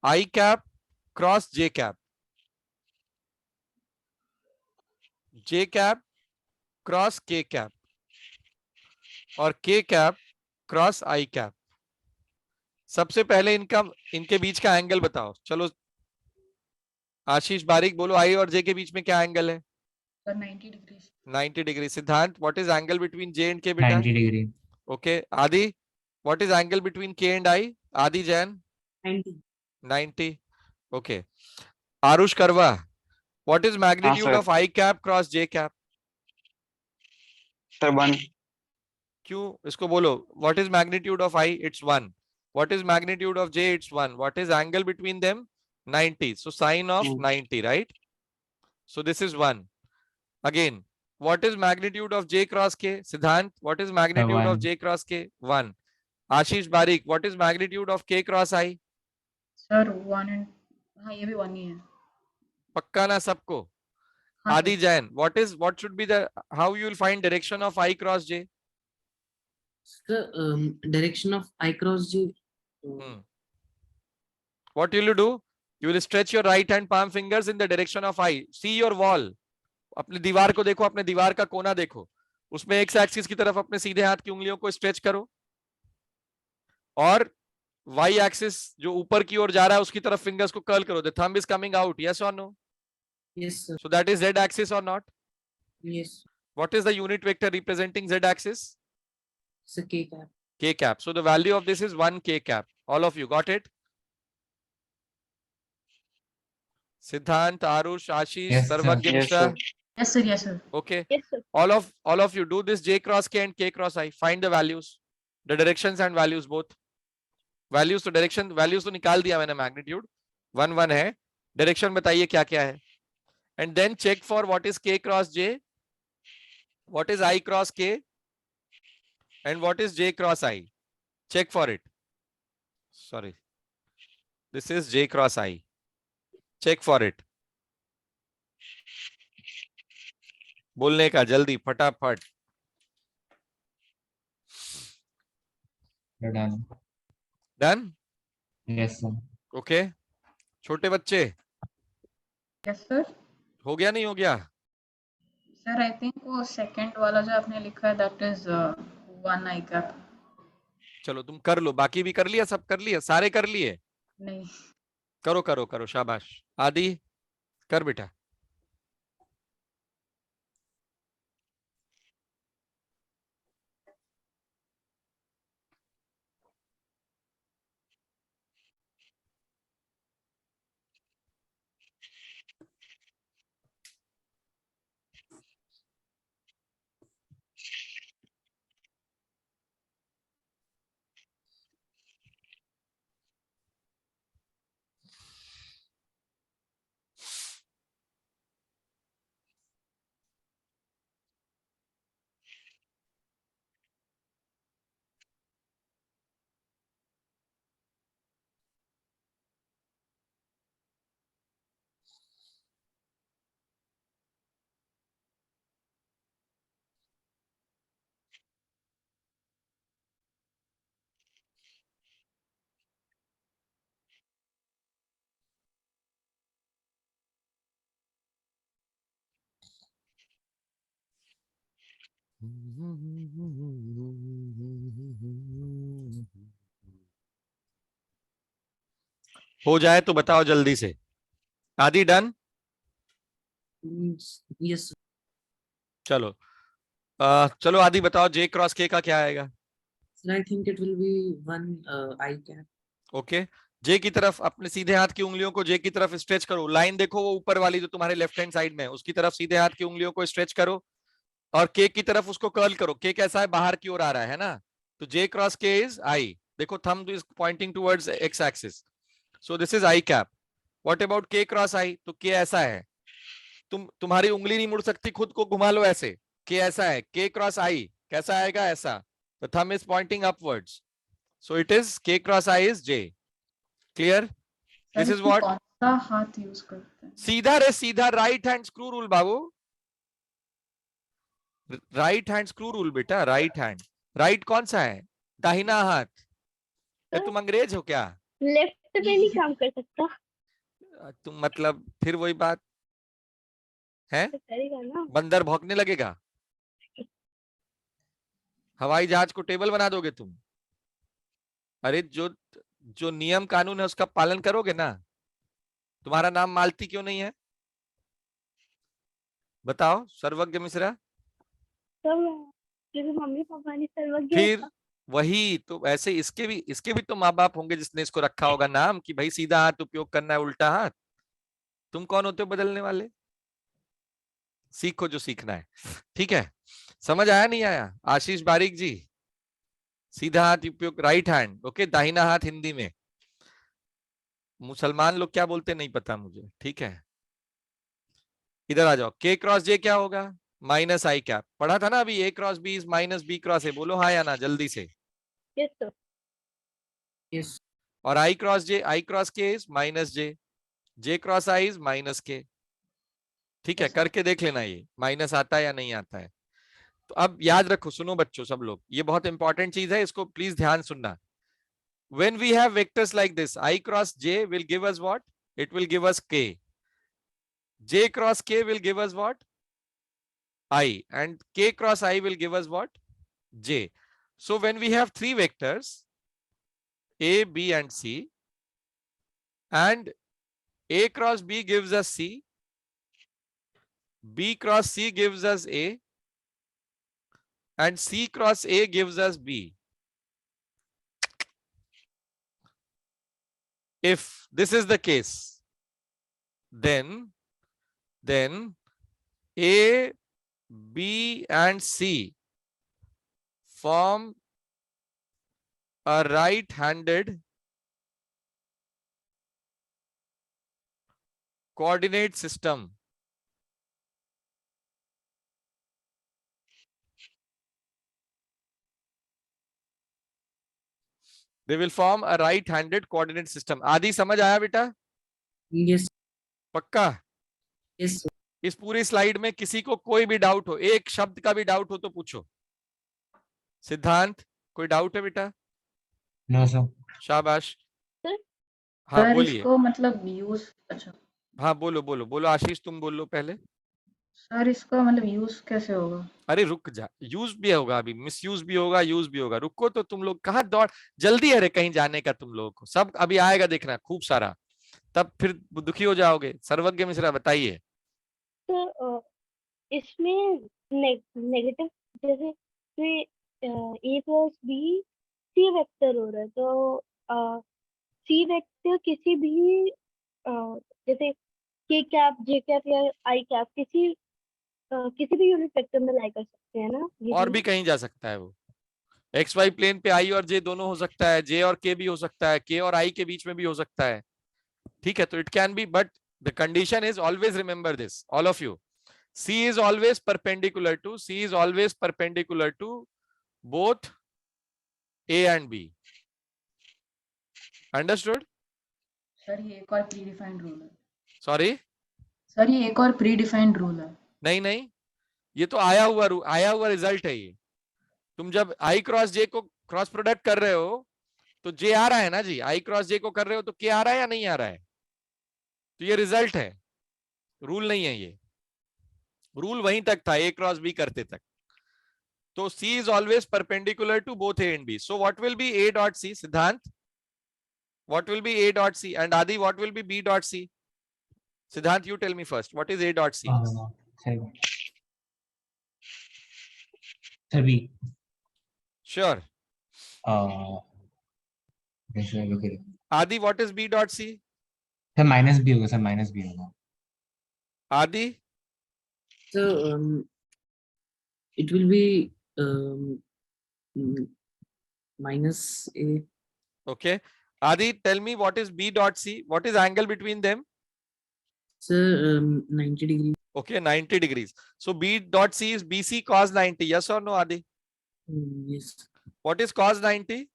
आई कैप क्रॉस जे कैप, जे कैप क्रॉस के कैप, और के कैप क्रॉस आई कैप। सबसे पहले इनके बीच का एंगल बताओ। चलो आशीष बारिक बोलो, आई और जे के बीच में क्या एंगल है? Sir 90 degree 90 degree. Siddhant, what is angle between J and K beta? 90 degree. Okay. Adi, what is angle between K and I? Adi Jain? 90. 90. Okay. Arush Karwa, what is magnitude sir. of I cap cross J cap? Sir, 1. क्यों? इसको बोलो. What is magnitude of I? It's 1. What is magnitude of J? It's 1. What is angle between them? 90. So sine of 90, right? So this is 1. Again, what is magnitude of J cross K? Siddhant, what is magnitude of 1. J cross K? 1. Ashish Barik, what is magnitude of K cross I? Sir 1 and हाँ ये भी 1 ही है पक्का ना सबको? हाँ Adi Jain, what should be the, how you will find direction of I cross J? The direction of I cross J. What will you do? You will stretch your right hand palm fingers in the direction of I. See your wall. अपनी दीवार को देखो, अपने दीवार का कोना देखो, उसमें एक्स एक्सिस की तरफ अपने सीधे हाथ की उंगलियों को स्ट्रेच करो और वाई एक्सिस जो ऊपर की ओर जा रहा है उसकी तरफ फिंगर्स को कर्ल करो. The thumb is coming out. Yes और no? Yes, sir. So that is z axis or not? Yes. What is the unit vector representing z axis? It's a K cap. K cap. So the value of this is 1 K cap. All of you got it? Siddhant, Arush, Ashish, Yes, sir. Sarvagya Yes, Mishra. sir. Yes sir yes sir Okay. Yes, sir. All of you do this J cross K and K cross I. Find the values, the directions and values both. Values तो direction values तो निकाल दिया मैंने. magnitude 1 1 है. Direction बताइए क्या क्या है. And then check for what is K cross J, what is I cross K, and what is J cross I. Check for it. Sorry, this is J cross I. Check for it. बोलने का जल्दी फटाफट. We're done. Done? Yes, sir. Okay. छोटे बच्चे yes sir हो गया नहीं हो गया? सर आई थिंक वो सेकंड वाला जो आपने लिखा है दैट इज 1 आई कैप चलो तुम कर लो. बाकी भी कर लिया? सब कर लिया? सारे कर लिए? नहीं करो करो करो. शाबाश. आदि कर बेटा. हो जाए तो बताओ जल्दी से. आदि डन? Yes. चलो चलो आदि बताओ J क्रॉस K का क्या आएगा? Sir, I think it will be 1 I cap. Okay. J की तरफ अपने सीधे हाथ की उंगलियों को J की तरफ स्ट्रेच करो. लाइन देखो वो ऊपर वाली जो तुम्हारे लेफ्ट हैंड साइड में है उसकी तरफ सीधे हाथ की उंगलियों को स्ट्रेच करो और K की तरफ उसको कर्ल करो. K कैसा है? बाहर की ओर आ रहा है ना? तो J cross K is I. देखो thumb is pointing towards x axis. So this is I cap. What about K cross I? तो K ऐसा है. तुम्हारी उंगली नहीं मुड़ सकती, खुद को घुमा लो ऐसे. K ऐसा है. K क्रॉस I कैसा आएगा? ऐसा. The thumb is pointing upwards. So it is K cross I is J. Clear? This is what? कौन सा हाथ यूज करते हैं सीधा रे सीधा. राइट हैंड स्क्रू रूल बाबू. राइट हैंड स्क्रू रूल बेटा. Right hand. राइट कौन सा है? दाहिना हाथ. क्या तुम अंग्रेज हो क्या? लेफ्ट पे नहीं काम कर सकता तुम मतलब फिर वही बात है. तो करेगा ना. बंदर भौंकने लगेगा. हवाई जहाज को टेबल बना दोगे तुम? अरे जो जो नियम कानून है उसका पालन करोगे ना. तुम्हारा नाम मालती क्यों नहीं है? बताओ सर्वज्ञ मिश्रा। सब क्योंकि मम्मी पापा ने सर्वज्ञ फिर रखा। वही तो, ऐसे इसके भी तो माँ बाप होंगे जिसने इसको रखा होगा नाम कि भाई सीधा हाथ उपयोग करना है उल्टा हाथ। तुम कौन होते हो बदलने वाले? सीखो जो सीखना है। ठीक है, समझ आया नहीं आया? आशीष बारीक जी, सीधा हाथ उपयोग, राइट हैंड, ओके, दाहिना हाथ हिंदी में। मुसलमान लोग क्या बोलते नहीं पता मुझे, ठीक है। इधर आ जाओ, के क्रॉस जे क्या होगा? Minus I cap. पढ़ा था ना अभी, A cross B is minus B cross A. बोलो हाँ या ना जल्दी से। Yes sir. Yes. और I cross K is minus J cross I is minus K. ठीक है, Yes, sir. करके देख लेना ये माइनस आता है या नहीं आता है। तो अब याद रखो, सुनो बच्चों सब लोग, ये बहुत इंपॉर्टेंट चीज है, इसको प्लीज ध्यान सुनना। When we have vectors like this, I cross j will give us what? It will give us k. J cross k will give us what? I. And k cross I will give us what? J. So when we have three vectors, A, B, and C, and A cross B gives us C, B cross C gives us A, and C cross A gives us B. If this is the case, then A, B, and C form a right-handed coordinate system. They will form a right-handed coordinate system. आदि समझ आया बेटा? Yes. पक्का? Yes. Sir. इस पूरी slide में किसी को कोई भी डाउट हो, एक शब्द का भी डाउट हो तो पूछो। सिद्धांत, कोई डाउट है बेटा? No sir. शाबाश। सर हाँ सर बोलिए। इसको मतलब यूज, अच्छा हाँ बोलो बोलो बोलो, आशीष तुम बोलो पहले। सर इसका मतलब यूज कैसे होगा? अरे रुक जा, यूज भी होगा अभी, मिस यूज भी होगा, यूज भी होगा। रुको तो, तुम लोग कहाँ दौड़, जल्दी है रे कहीं जाने का तुम लोगों को, सब अभी आएगा देखना खूब सारा, तब फिर दुखी हो जाओगे। सर्वज्ञ मिश्रा बताइए। तो इसमें नेगेटिव, जैसे ए प्लस बी सी वेक्टर हो रहा है, तो सी वेक्टर किसी भी जैसे के कैप जे कैप या आई कैप किसी भी यूनिट वेक्टर में लाई कर सकते हैं ना, ये और भी भी ना? कहीं जा सकता है वो, एक्स वाई प्लेन पे आई और जे दोनों हो सकता है, जे और के भी हो सकता है, के और आई के बीच में भी हो सकता है। ठीक है, तो it can be, but the condition is always, remember this all of you, C is always perpendicular to both A and B. Understood? Sir ये एक और प्री डिफाइंड रूल है। Sorry? सर ये एक और प्री डिफाइंड रूल है। नहीं, ये तो आया हुआ रिजल्ट है ये। तुम जब I क्रॉस J को क्रॉस प्रोडक्ट कर रहे हो तो J आ रहा है ना जी, I क्रॉस J को कर रहे हो तो K आ रहा है या नहीं आ रहा है? तो ये रिजल्ट है, रूल नहीं है ये। रूल वहीं तक था A क्रॉस B करते तक। तो C is always perpendicular to both A and B. So what will be A dot C? Siddhant? What will be A dot C? And Adi, what will be B dot C? Siddhant, you tell me first. What is A dot C? Sir B. Sure. Adi, what is B dot C? Sir minus B होगा, sir minus B होगा। Adi? So it will be minus a. Okay. Adi, tell me what is B dot C? What is angle between them? Sir, 90 degrees. Okay, 90 degrees. So B dot C is BC cos 90. Yes or no, Adi? Yes. What is cos 90?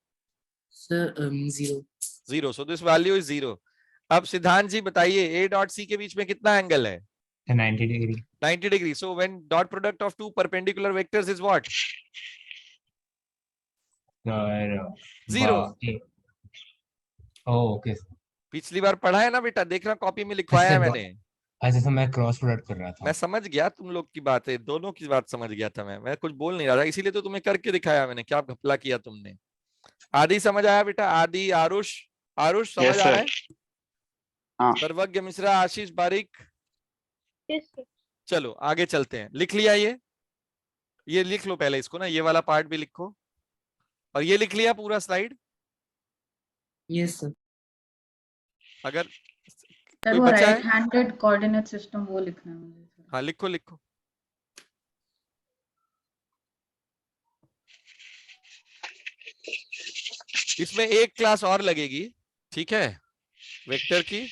Sir, 0. 0. So this value is 0. अब सिद्धांत जी बताइए, A dot C के बीच में कितना angle है? 90 degree. 90 degree. So when dot product of two perpendicular vectors is what? Sir, 0. Oh, okay. पिछली बार पढ़ा है ना बेटा, देखना कॉपी में लिखवाया है मैंने। अच्छा सर, मैं क्रॉस प्रोडक्ट कर रहा था। मैं समझ गया तुम लोग की बातें, दोनों की बात समझ गया था मैं कुछ बोल नहीं रहा था, इसीलिए तो तुम्हें करके दिखाया मैंने, क्या घपला किया तुमने। आदि समझ आया बेटा? आदि, आरुष समझ Yes, आ रहा है? हाँ। सर्वज्ञ मिश्रा, आशीष बारीक, Yes, sir. चलो आगे चलते हैं। लिख लिया ये लिख लो पहले इसको ना, ये वाला पार्ट भी लिखो, और ये लिख लिया पूरा स्लाइड। Yes, sir. अगर सर कोई वो बचा राइट है, हैंडेड कोऑर्डिनेट सिस्टम वो लिखना है मुझे सर। हाँ लिखो लिखो। इसमें एक क्लास और लगेगी, ठीक है, वेक्टर की।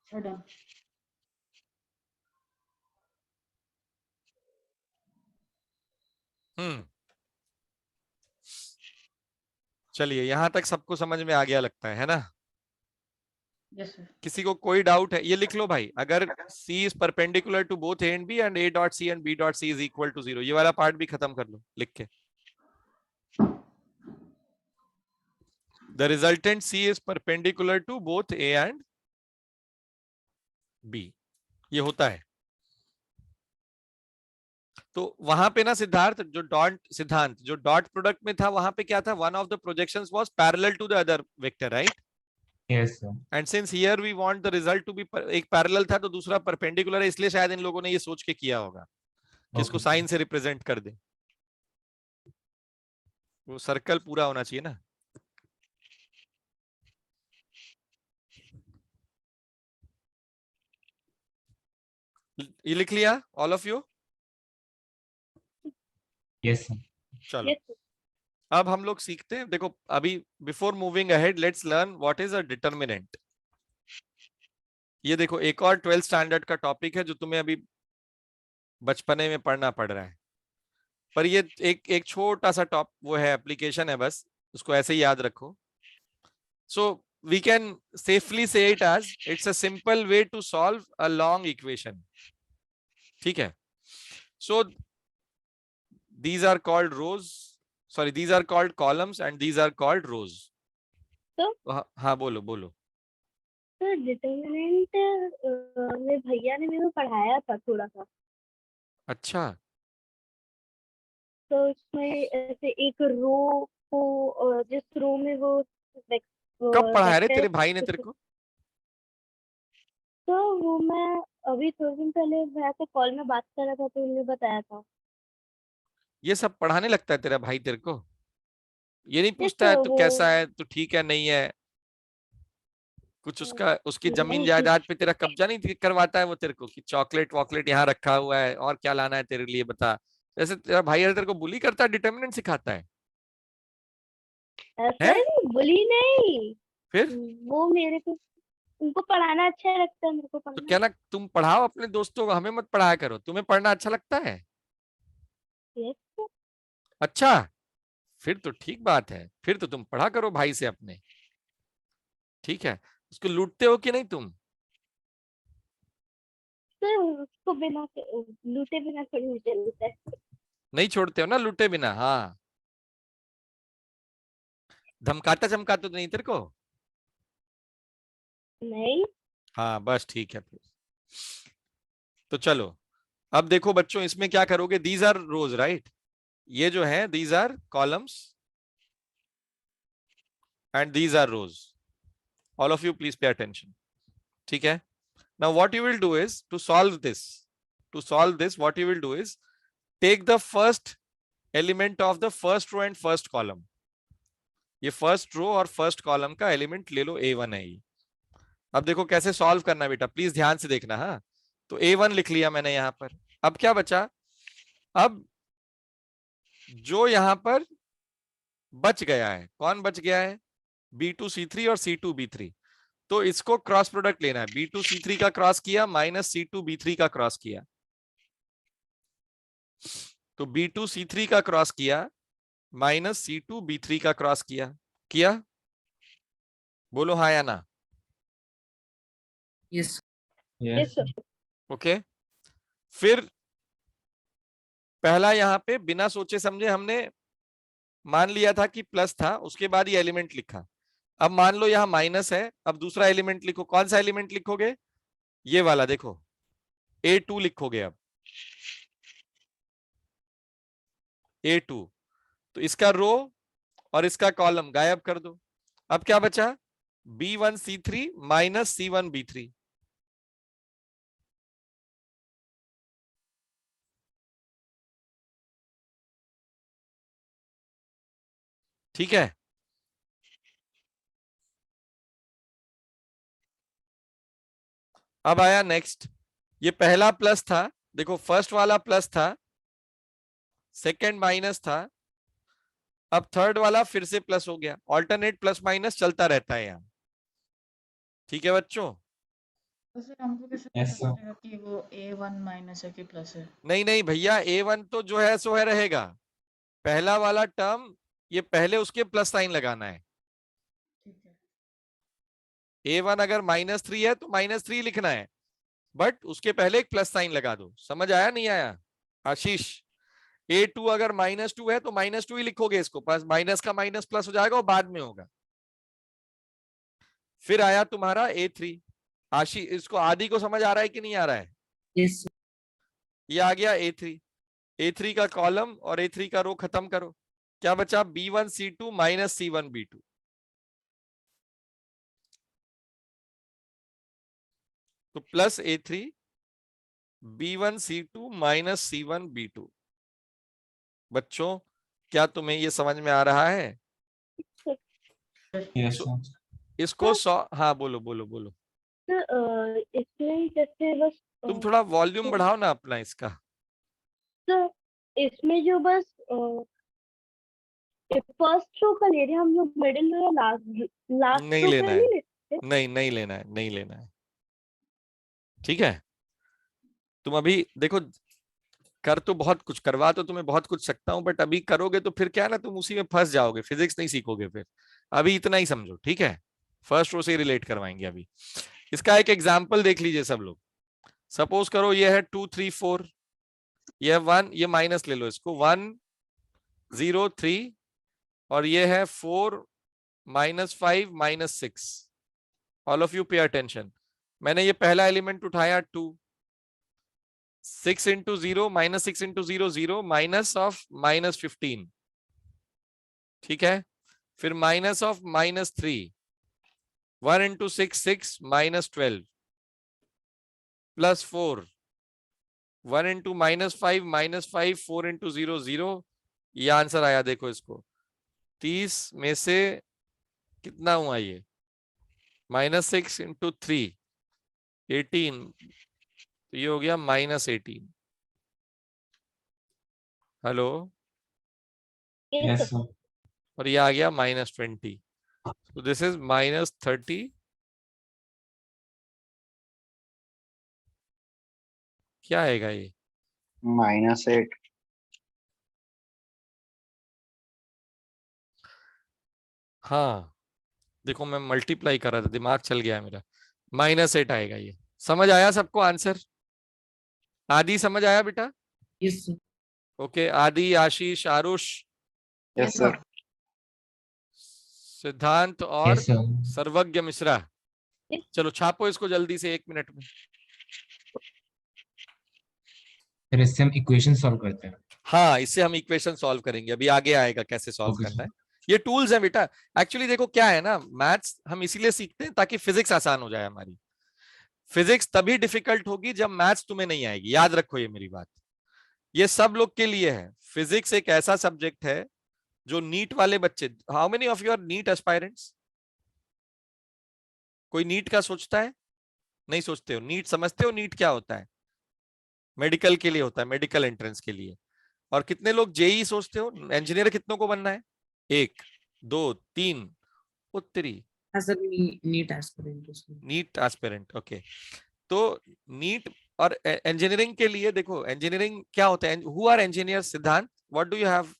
Sir done. चलिए यहां तक सबको समझ में आ गया लगता है ना? Yes sir. किसी को कोई डाउट है? ये लिख लो भाई, अगर C is perpendicular to both A and B and A dot C and B dot C is equal to 0, ये वाला पार्ट भी खत्म कर लो लिख के। The resultant C is perpendicular to both A and B, ये होता है। तो वहां पे ना सिद्धार्थ, जो डॉट प्रोडक्ट में था वहां पे क्या था, one of the projections was parallel to the other vector, right? Yes, sir. And since here we want the result to be, एक पैरेलल था तो दूसरा परपेंडिकुलर है, इसलिए शायद इन लोगों ने ये सोच के किया होगा कि इसको Okay, साइन से रिप्रेजेंट कर दे। वो सर्कल पूरा होना चाहिए ना। ये लिख लिया all of you? Yes, sir. चलो Yes, sir. अब हम लोग सीखते हैं, देखो अभी before moving ahead let's learn what is a determinant. ये देखो एक और 12th स्टैंडर्ड का टॉपिक है जो तुम्हें अभी बचपने में पढ़ना पड़ रहा है, पर ये एक छोटा सा टॉप वो है, एप्लीकेशन है, बस उसको ऐसे ही याद रखो। So we can safely say it as it's a simple way to solve a long equation, ठीक है? सो these are called rows, sorry these are called columns and these are called rows. तो हाँ बोलो बोलो। तो डिटर्मिनेंट मेरे भैया ने मेरे को पढ़ाया था थोड़ा सा। अच्छा तो इसमें ऐसे एक रो को जिस रो में वो कब पढ़ाया रे वेक्टर, तेरे भाई ने तेरे को? तो वो मैं अभी थोड़े दिन पहले भैया से कॉल में बात कर रहा था तो उन्होंने बताया था। ये सब पढ़ाने लगता है तेरा भाई तेरे को? ये नहीं Yes, पूछता है sir, तू वो कैसा है, तू ठीक है नहीं है? कुछ उसकी जमीन नहीं, जायदाद पे तेरा कब्जा नहीं करवाता है वो तेरे को कि चॉकलेट वॉकलेट यहाँ रखा हुआ है और क्या लाना है तेरे लिए बता? जैसे तेरा भाई अगर तेरे को बुली करता है, डिटर्मिनेंट सिखाता है? ऐसा नहीं, बुली नहीं, फिर वो मेरे को उनको पढ़ाना अच्छा लगता है, मेरे को तो पढ़ना। क्या ना, तुम पढ़ाओ अपने दोस्तों को, हमें मत पढ़ाया करो। तुम्हें पढ़ना अच्छा लगता है? Yes, sir. अच्छा फिर तो ठीक बात है, फिर तो तुम पढ़ा करो भाई से अपने, ठीक है? उसको लूटते हो कि नहीं तुम? तो उसको बिना लूटे बिना थोड़ी नहीं चलता है। नहीं छोड़ते हो ना लूटे बिना? हाँ, धमकाता चमकाता तो नहीं तेरे को? नहीं, हाँ बस ठीक है फिर। तो चलो अब देखो बच्चों, इसमें क्या करोगे, दीज आर रोज राइट, ये जो है these are columns and these are rows. All of you please pay attention, ठीक है? Now what you will do is to solve this what you will do is take the first element of the first row and first column. ये first row और first column का element ले लो, A1 है ये। अब देखो कैसे solve करना बेटा, प्लीज ध्यान से देखना। हाँ तो A1 लिख लिया मैंने यहां पर। अब क्या बचा, अब जो यहां पर बच गया है, कौन बच गया है? B2C3 और C2B3। तो इसको क्रॉस प्रोडक्ट लेना है, B2C3 का क्रॉस किया माइनस C2B3 का क्रॉस किया, तो B2 C3 का क्रॉस किया माइनस C2 B3 का क्रॉस किया बोलो हाँ या ना। Yes. Yes, sir. ओके फिर पहला यहाँ पे बिना सोचे समझे हमने मान लिया था कि प्लस था, उसके बाद ये एलिमेंट लिखा। अब मान लो यहाँ माइनस है, अब दूसरा एलिमेंट लिखो। कौन सा एलिमेंट लिखोगे? ये वाला देखो, A2 लिखोगे। अब A2 तो इसका रो और इसका कॉलम गायब कर दो। अब क्या बचा? B1 C3 minus C1 B3। ठीक है, अब आया नेक्स्ट। ये पहला प्लस था, देखो फर्स्ट वाला प्लस था, सेकंड माइनस था, अब थर्ड वाला फिर से प्लस हो गया। ऑल्टरनेट प्लस माइनस चलता रहता है यहाँ। ठीक है बच्चों? तो सर हमको कैसे Yes, पता sir. चलेगा कि वो A1 माइनस है कि प्लस है? नहीं नहीं भैया, A1 तो जो है सो है रहेगा। पहला वाला टर्म ये पहले उसके प्लस साइन लगाना है। ठीक है। A1 अगर -3 है तो -3 लिखना है, बट उसके पहले एक प्लस साइन लगा दो। समझ आया नहीं आया आशीष? A2 अगर -2 है तो -2 ही लिखोगे, इसको पास माइनस का माइनस प्लस हो जाएगा और बाद में होगा। फिर आया तुम्हारा A3। आशीष, इसको आदि को समझ आ रहा है कि नहीं आ रहा है? Yes. ये आ गया A3। A3 का कॉलम और A3 का रो खत्म करो। क्या बचा? B1 C2 minus C1 B2। तो plus A3 B1 C2 minus C1 B2। बच्चों क्या तुम्हें ये समझ में आ रहा है? Yes, sir. इसको हाँ बोलो बोलो बोलो। सर इसमें जैसे बस तुम थोड़ा वॉल्यूम बढ़ाओ ना अपना इसका। सर इसमें जो बस फर्स्ट रो का ले रहे हैं हम, जो मिडिल रो लास्ट लास्ट नहीं रो लेना का है, नहीं लेते। नहीं लेना है, नहीं लेना है। ठीक है, तुम अभी देखो, कर तो बहुत कुछ, करवा तो तुम्हें बहुत कुछ सकता हूं, बट अभी करोगे तो फिर क्या ना, तुम उसी में फंस जाओगे, फिजिक्स नहीं सीखोगे फिर। अभी इतना ही समझो, ठीक है? फर्स्ट रो से रिलेट करवाएंगे अभी। इसका एक एग्जाम्पल देख लीजिए सब लोग। सपोज करो ये है 2 3 4, ये 1, ये माइनस ले लो इसको, 1 0 3, और ये है 4 -5 -6। All of you pay attention. मैंने ये पहला एलिमेंट उठाया 2, 6 into 0 -6 into 0 0 माइनस ऑफ -15। ठीक है, फिर minus of -3, 1 into 6 6 -12 plus 4, 1 into -5 -5 4 into 0 0। ये आंसर आया, देखो इसको। 30 में से कितना हुआ ये? -6 into 3 18, तो ये हो गया -18। हेलो? Yes, sir. और ये आ गया -20। So this is -30। क्या आएगा ये? -8। हाँ देखो, मैं मल्टीप्लाई कर रहा था, दिमाग चल गया मेरा। -8 आएगा ये। समझ आया सबको आंसर? आदि समझ आया बेटा? Yes, sir. ओके, आदि, आशीष, आरुष, यस सर। सिद्धांत और Yes, sir. सर्वज्ञ मिश्रा। चलो छापो इसको जल्दी से 1 मिनट में। फिर इससे हम इक्वेशन सॉल्व करते हैं। हाँ, इससे हम इक्वेशन सॉल्व करेंगे, अभी आगे आएगा कैसे सॉल्व Okay, करना sir. है। ये टूल्स हैं बेटा। एक्चुअली देखो क्या है ना, मैथ्स हम इसीलिए सीखते हैं ताकि फिजिक्स आसान हो जाए हमारी। फिजिक्स तभी डिफिकल्ट होगी जब मैथ्स तुम्हें नहीं आएगी, याद रखो ये मेरी बात। ये सब लोग के लिए है। फिजिक्स एक ऐसा सब्जेक्ट है जो नीट वाले बच्चे, how many of you are NEET aspirants? कोई नीट का सोचता है? नहीं सोचते हो? नीट समझते हो? नीट क्या होता है? मेडिकल के लिए होता है, मेडिकल एंट्रेंस के लिए। और कितने लोग जेई सोचते हो? इंजीनियर कितनों को बनना है? 1 2 3 उत्तरी As a neat aspirant. NEET aspirant. Okay, तो नीट और इंजीनियरिंग के लिए देखो, इंजीनियरिंग क्या होता है, who are engineer Siddhant, what do you have?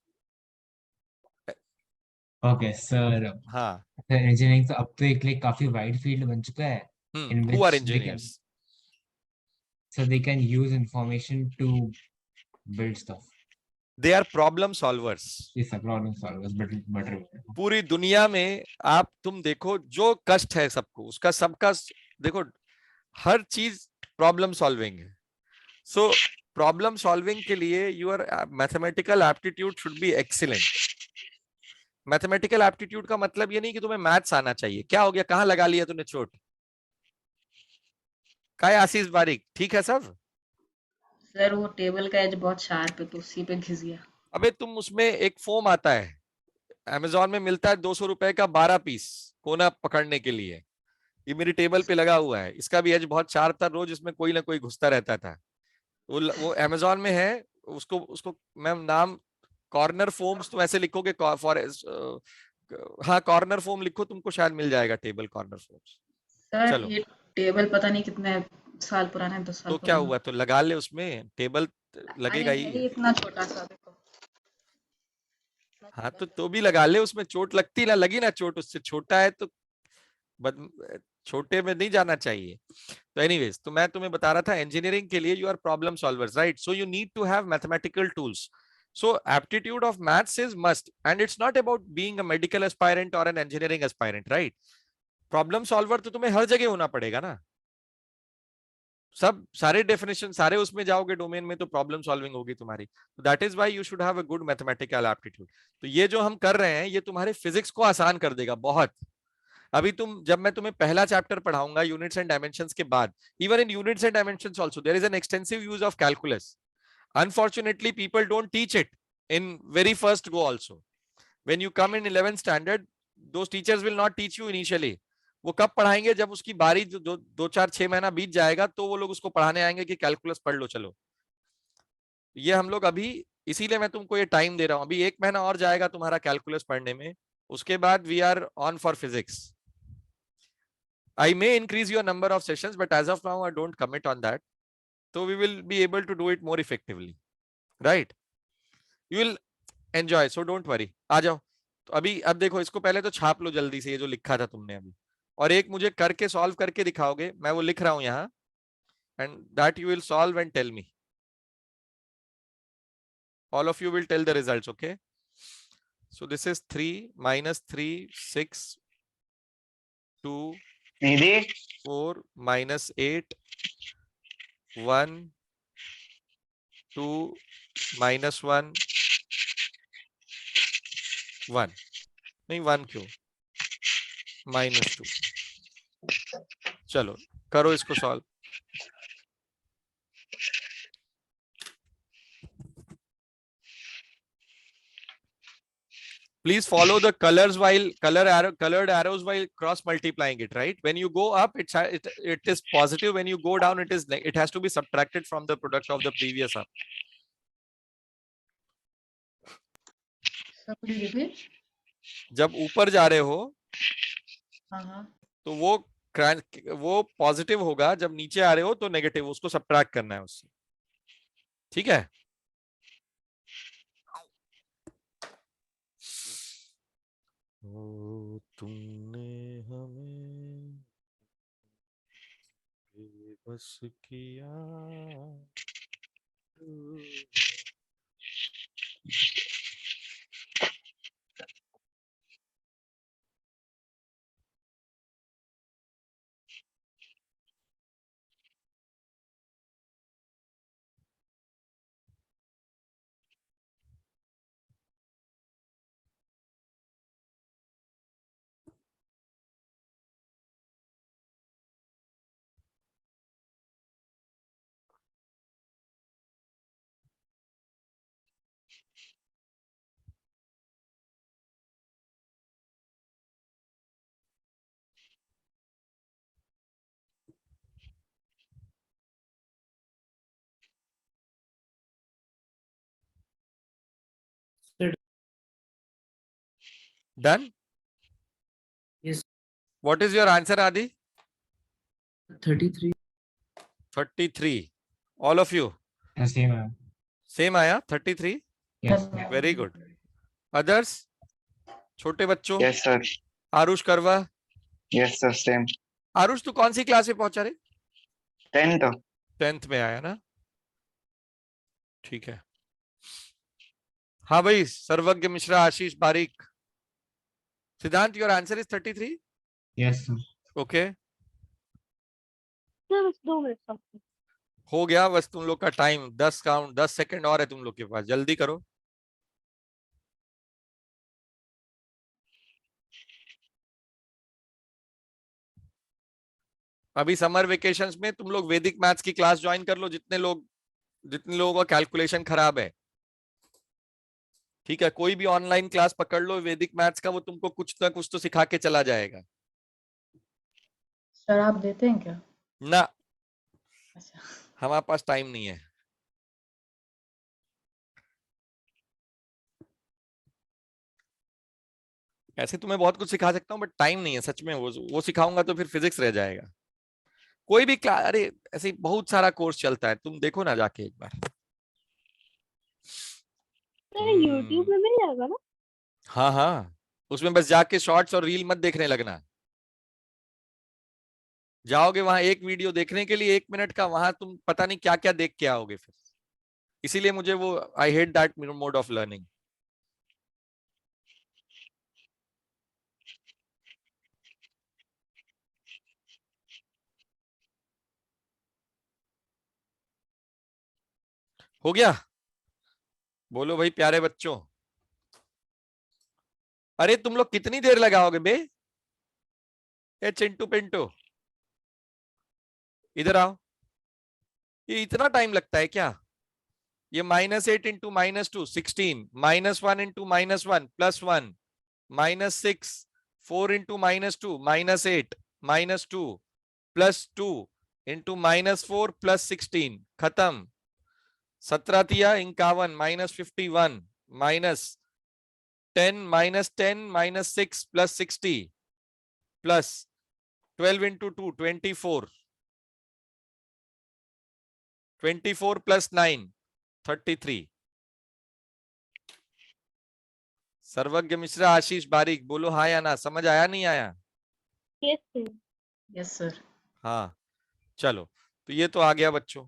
Okay sir, हाँ, इंजीनियरिंग तो अब तो एक लाइक काफी वाइड फील्ड बन चुका है in who are which they can, engineers? so they can use information to build stuff. They are problem solvers. Yes, a problem solvers, better. पूरी दुनिया में आप तुम देखो, जो कष्ट है सबको, उसका सबका देखो, हर चीज प्रॉब्लम सॉल्विंग है। सो प्रॉब्लम सॉल्विंग के लिए your mathematical aptitude should be excellent. Mathematical aptitude का मतलब ये नहीं कि तुम्हें मैथ्स आना चाहिए। क्या हो गया, कहाँ लगा लिया तूने चोट? काय आशीष बारीक, ठीक है सब? सर वो टेबल का एज बहुत शार्प है तो उसी पे घिस गया। अबे तुम उसमें एक फोम आता है, अमेजोन में मिलता है 200 रुपए का 12 पीस कोना पकड़ने के लिए। ये मेरी टेबल पे लगा हुआ है, इसका भी एज बहुत शार्प था, रोज इसमें कोई ना कोई घुसता रहता था। वो अमेजोन में है, उसको उसको मैम नाम कॉर्नर फोम्स, तुम ऐसे लिखोगे हाँ कॉर्नर फोम लिखो, तुमको शायद मिल जाएगा टेबल कॉर्नर फोम्स। सर चलो, ये टेबल पता नहीं कितने साल पुराना है, 10 साल तो क्या पुराना। हुआ, तो लगा ले उसमें, टेबल लगेगा अरे है ही। ही इतना छोटा सा, देखो इतना हाँ छोटा तो सा। भी लगा ले उसमें, चोट लगती ना लगी ना चोट, उससे छोटा है तो छोटे में नहीं जाना चाहिए। तो एनीवेज, तो मैं तुम्हें बता रहा था इंजीनियरिंग के लिए you are problem solvers, right? So you need to have mathematical tools. So aptitude of maths is must, and it's not about being a medical aspirant or an engineering aspirant, right? Problem solver तो तुम्हें हर जगह होना पड़ेगा ना, सब सारे definition सारे उसमें जाओगे डोमेन में तो प्रॉब्लम सॉल्विंग होगी तुम्हारी। That is why you should have a good mathematical aptitude. तो ये जो हम कर रहे हैं ये तुम्हारे फिजिक्स को आसान कर देगा बहुत। अभी तुम, जब मैं तुम्हें पहला चैप्टर पढ़ाऊंगा यूनिट्स एंड डायमेंशंस के बाद, even in units and dimensions also there is an extensive use of calculus. Unfortunately, people don't teach it in very first go also. When you come in 11th standard, those teachers will not teach you initially. वो कब पढ़ाएंगे, जब उसकी बारी दो चार 6 महीना बीत जाएगा तो वो लोग उसको पढ़ाने आएंगे कि कैलकुलस पढ़ लो चलो। ये हम लोग अभी, इसीलिए मैं तुमको ये टाइम दे रहा हूं, अभी 1 महीना और जाएगा तुम्हारा कैलकुलस पढ़ने में, उसके बाद we are on for physics. I may increase your number of sessions, but as of now, I don't commit on that. So we will be able to do it more effectively, right? You will enjoy, so don't worry. आ जाओ। तो अभी अब देखो, इसको पहले तो छाप लो जल्दी से, ये जो लिखा था तुमने अभी, और एक मुझे करके सॉल्व करके दिखाओगे, मैं वो लिख रहा हूं यहाँ, and that you will solve and tell me. All of you will tell the results, okay? So this is 3 minus 3 6 2 Nidhi 4 minus 8 1 2 minus 1 1 नहीं 1 क्यों, -2। चलो करो इसको solve. Please follow the colors while colored arrows while cross multiplying it, right? When you go up, it is positive. When you go down, it has to be subtracted from the product of the previous up. Sir could you repeat? जब ऊपर जा रहे हो हाँ तो वो positive होगा, जब नीचे आ रहे हो तो नेगेटिव, उसको सब्ट्रैक्ट करना है उससे, ठीक है? ओ तुमने हमें बेबस किया। Done? Yes, What is your answer, Adi? 33. 33. All of you The same. Same आया 33? Yes. धन्यवाद। Very good. अदर्स, छोटे बच्चों? Yes, sir. आरुष करवा। Yes, sir. Same. आरुष तू कौन सी क्लास में पहुंचा रे? 10th. 10th में आया ना, ठीक है। हाँ भाई, सर्वज्ञ मिश्रा, आशीष बारिक, सिद्धांत, your answer is 33? Yes, sir. Okay, sir बस 2 मिनट का। हो गया बस तुम लोग का टाइम। 10 सेकंड और है तुम लोग के पास, जल्दी करो। अभी समर वेकेशंस में तुम लोग वैदिक मैथ्स की क्लास ज्वाइन कर लो, जितने लोगों का कैलकुलेशन खराब है, ठीक है। कोई भी ऑनलाइन क्लास पकड़ लो वैदिक मैथ्स का, वो तुमको कुछ ना कुछ तो सिखा के चला जाएगा सर आप देते हैं क्या? ना। अच्छा, हमारे पास टाइम नहीं है। ऐसे तुम्हें बहुत कुछ सिखा सकता हूँ बट टाइम नहीं है सच में। वो सिखाऊंगा तो फिर फिजिक्स रह जाएगा। कोई भी क्लास, अरे ऐसे बहुत सारा कोर्स चलता है, तुम देखो ना जाके एक बार। सर यूट्यूब में मिल जाएगा ना? हाँ हाँ, उसमें बस जाके शॉर्ट्स और रील मत देखने लगना। जाओगे वहां एक वीडियो देखने के लिए 1 मिनट का, वहां तुम पता नहीं क्या क्या देख के आओगे फिर। इसीलिए मुझे वो, I hate that mode of learning. हो गया? बोलो भाई प्यारे बच्चों। अरे तुम लोग कितनी देर लगाओगे बे? ए चिंटू पिंटू, इधर आओ। ये इतना टाइम लगता है क्या? ये -8 इंटू -2 16, -1 इंटू -1 +1, -6 4 इंटू -2 -8 -2 +2 इंटू -4 +16, खत्म। 17 तिया 51 -51 -10 -6 +60 प्लस 12 इंटू 2 24 24 + 9 33। सर्वज्ञ मिश्रा, आशीष बारिक, बोलो हाँ या ना, समझ आया नहीं आया? Yes sir. Yes sir. हाँ चलो, तो ये तो आ गया बच्चों।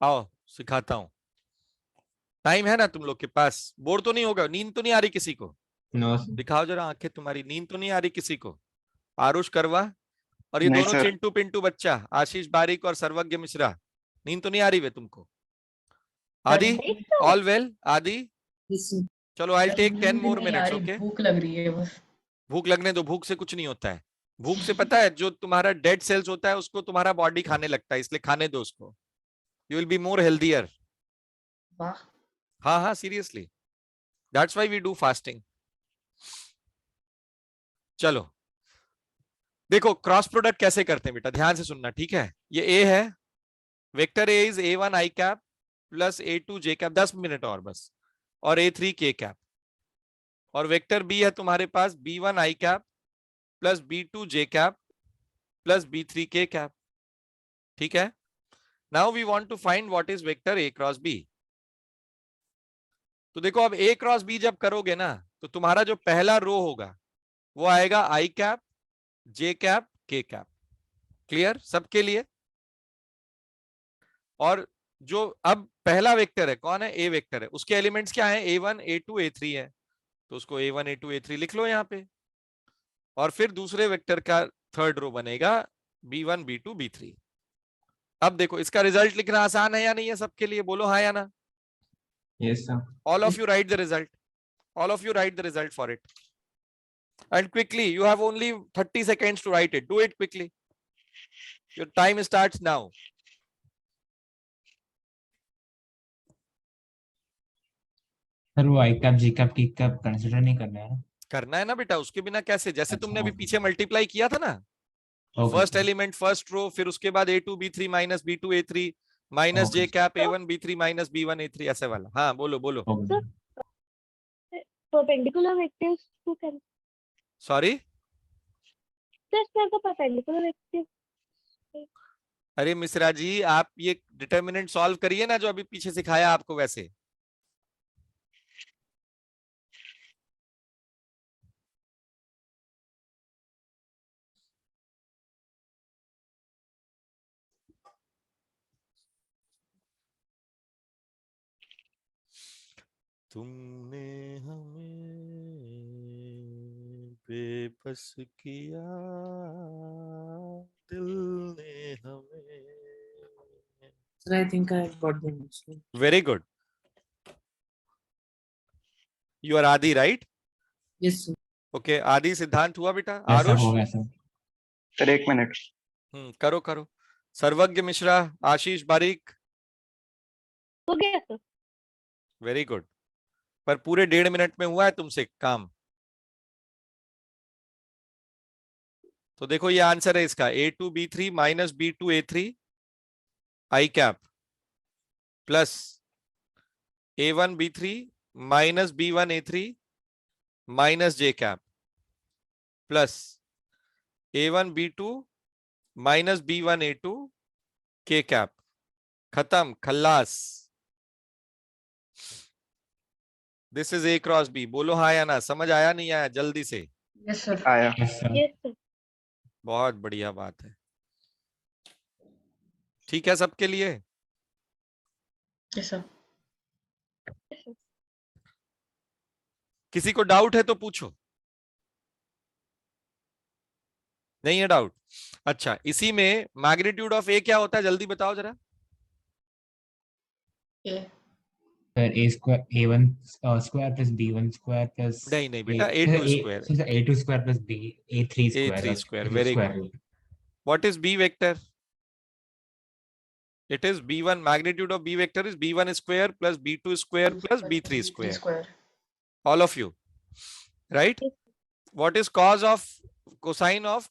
आओ सिखाता हूं। टाइम है ना तुम लोग के पास? बोर तो नहीं होगा? नींद तो नहीं आ रही किसी को? No, sir. दिखाओ जरा आंखें तुम्हारी, नींद तो नहीं आ रही किसी को? आरुष करवा और ये नहीं, दोनों सर। चिंटू पिंटू बच्चा, आशीष बारिक और सर्वज्ञ मिश्रा, नींद तो नहीं आ रही वे तुमको? आदि, ऑल वेल? आदि, Yes, sir. चलो आई टेक 10 नींद मोर नहीं आ मिनट्स। रही, ओके, भूख लग रही है बस। भूख लगने दो, भूख से कुछ नहीं होता है। भूख से पता है, जो तुम्हारा डेड सेल्स होता है उसको तुम्हारा बॉडी खाने लगता है, इसलिए खाने दो उसको। You will be more healthier. वाह। हाँ हाँ seriously, that's why we do fasting. चलो देखो क्रॉस प्रोडक्ट कैसे करते हैं बेटा, ध्यान से सुनना, ठीक है। ये ए है, vector A is A1 i cap plus A2 j cap, 10 minute और बस, और A3 k कैप। और वेक्टर बी है तुम्हारे पास B1 i cap plus B2 j cap plus B3 k cap, ठीक है। Now we want to find what is vector A cross B। तो देखो अब A क्रॉस B जब करोगे ना, तो तुम्हारा जो पहला रो होगा वो आएगा i cap j cap k cap. Clear सबके लिए? और जो अब पहला वेक्टर है, कौन है? A वेक्टर है, उसके एलिमेंट्स क्या है? A1 A2 A3 है, तो उसको A1 A2 A3 लिख लो यहाँ पे। और फिर दूसरे वेक्टर का थर्ड रो बनेगा B1 B2 B3। अब देखो इसका रिजल्ट लिखना आसान है या नहीं है सबके लिए? बोलो हाँ या ना। Yes, sir. All of you write the result. All of you write the result for it. And quickly, you have only 30 seconds to write it. Do it quickly. Your time starts now. Sir वो आई cap जी cap की cap consider नहीं करना है ना? करना है ना बेटा, उसके बिना कैसे? जैसे अच्छा, तुमने अभी okay. पीछे मल्टीप्लाई किया था ना, Okay, first sir. Element first row, फिर उसके बाद A2 B3 minus B2 A3 minus Okay, J cap A1 B3 minus B1 A3, ऐसे वाला। हाँ बोलो बोलो। Okay, sir. परपेंडिकुलर वेक्टर्स को कैसे? सॉरी, तो स्क्वायर तो परपेंडिकुलर वेक्टर। अरे मिश्रा जी, आप ये डिटर्मिनेंट सॉल्व करिए ना, जो अभी पीछे सिखाया आपको वैसे। तुमने हमें बेबस किया, दिल ने हमें। Sir, I think I got the answer. Very good, you are Adi, right? Yes, sir. Okay, Adi Siddhant हुआ बेटा? ऐसा आरुष? हो गया सर। Sir 1 minute. करो करो। सर्वज्ञ मिश्रा, आशीष बारीक, हो गया सर। Very good. पर पूरे 1.5 मिनट में हुआ है तुमसे काम। तो देखो ये आंसर है इसका, A2B3 minus B2A3 I cap plus A1B3 minus B1A3 minus J cap plus A1B2 minus B1A2 K cap. खत्म, खल्लास। This is A cross B। बोलो हाँ या ना, समझ आया नहीं आया जल्दी से? Yes, sir. आया। Yes sir. Yes sir. बहुत बढ़िया बात है। ठीक है सबके लिए? Yes, sir. किसी को डाउट है तो पूछो। नहीं है डाउट? अच्छा, इसी में मैग्नीट्यूड ऑफ ए क्या होता है, जल्दी बताओ जरा। A. Sir A square A1 square plus B1 square plus नहीं बेटा, A2 square. A2 square plus A3 square. A3 square, very good. What is B vector? It is B1. Magnitude of B vector is B1 square plus B2 square plus B3 square. square. All of you, right? What is cos of cosine of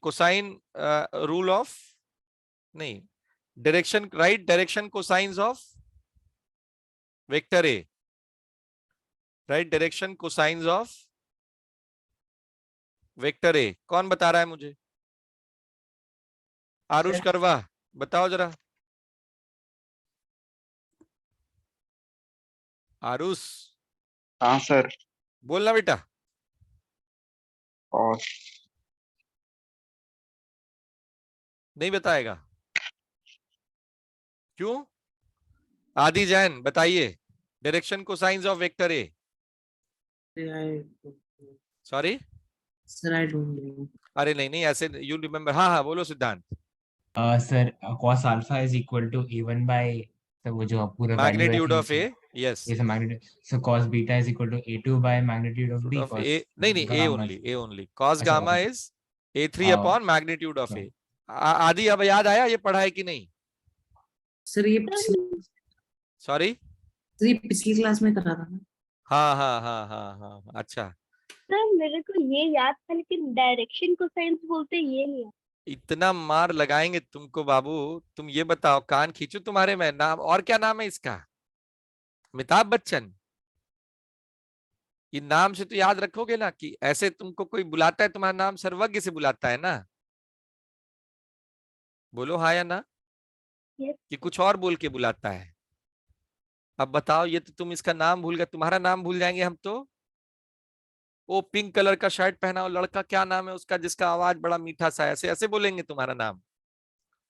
cosine rule of nahi direction, right? Direction cosines of vector A, right? Direction cosines of vector A. कौन बता रहा है मुझे? आरुष करवा, बताओ जरा। आरुष, हाँ sir. बोलना बेटा। और नहीं बताएगा? क्यों? आदि जैन बताइए, direction cosines of vector A. Sorry Sir, I don't know. अरे नहीं ऐसे, यू रिमेम्बर। हाँ बोलो सिद्धांत। Sir cos alpha is equal to A1 by तो वो जो पूरा वैल्यू है मैग्नीट्यूड ऑफ ए, यस। ये magnitude. So cos beta is equal to A2 by magnitude of B of cos A नहीं A gamma only, A only. Cos अच्छा, gamma okay. Is A3 upon magnitude of A. आदि अब याद आया ये पढ़ा है कि नहीं? Sir, सॉरी, ये पिछली क्लास में करा था ना। हाँ, अच्छा। सर मेरे को ये याद था, लेकिन डायरेक्शन को साइंस बोलते ये नहीं है। इतना मार लगाएंगे तुमको बाबू। तुम ये बताओ, कान खींचो तुम्हारे में। नाम और क्या नाम है इसका? अमिताभ बच्चन। ये नाम से तो याद रखोगे ना, कि ऐसे तुमको कोई बुलाता है, तुम्हारा नाम सर्वज्ञ से बुलाता है ना? बोलो हाँ या ना? Yes. कि कुछ और बोल के बुलाता है? अब बताओ, ये तो तुम इसका नाम भूल गए, तुम्हारा नाम भूल जाएंगे हम तो। वो पिंक कलर का शर्ट पहना हो लड़का, क्या नाम है उसका, जिसका आवाज बड़ा मीठा सा, ऐसे ऐसे बोलेंगे तुम्हारा नाम?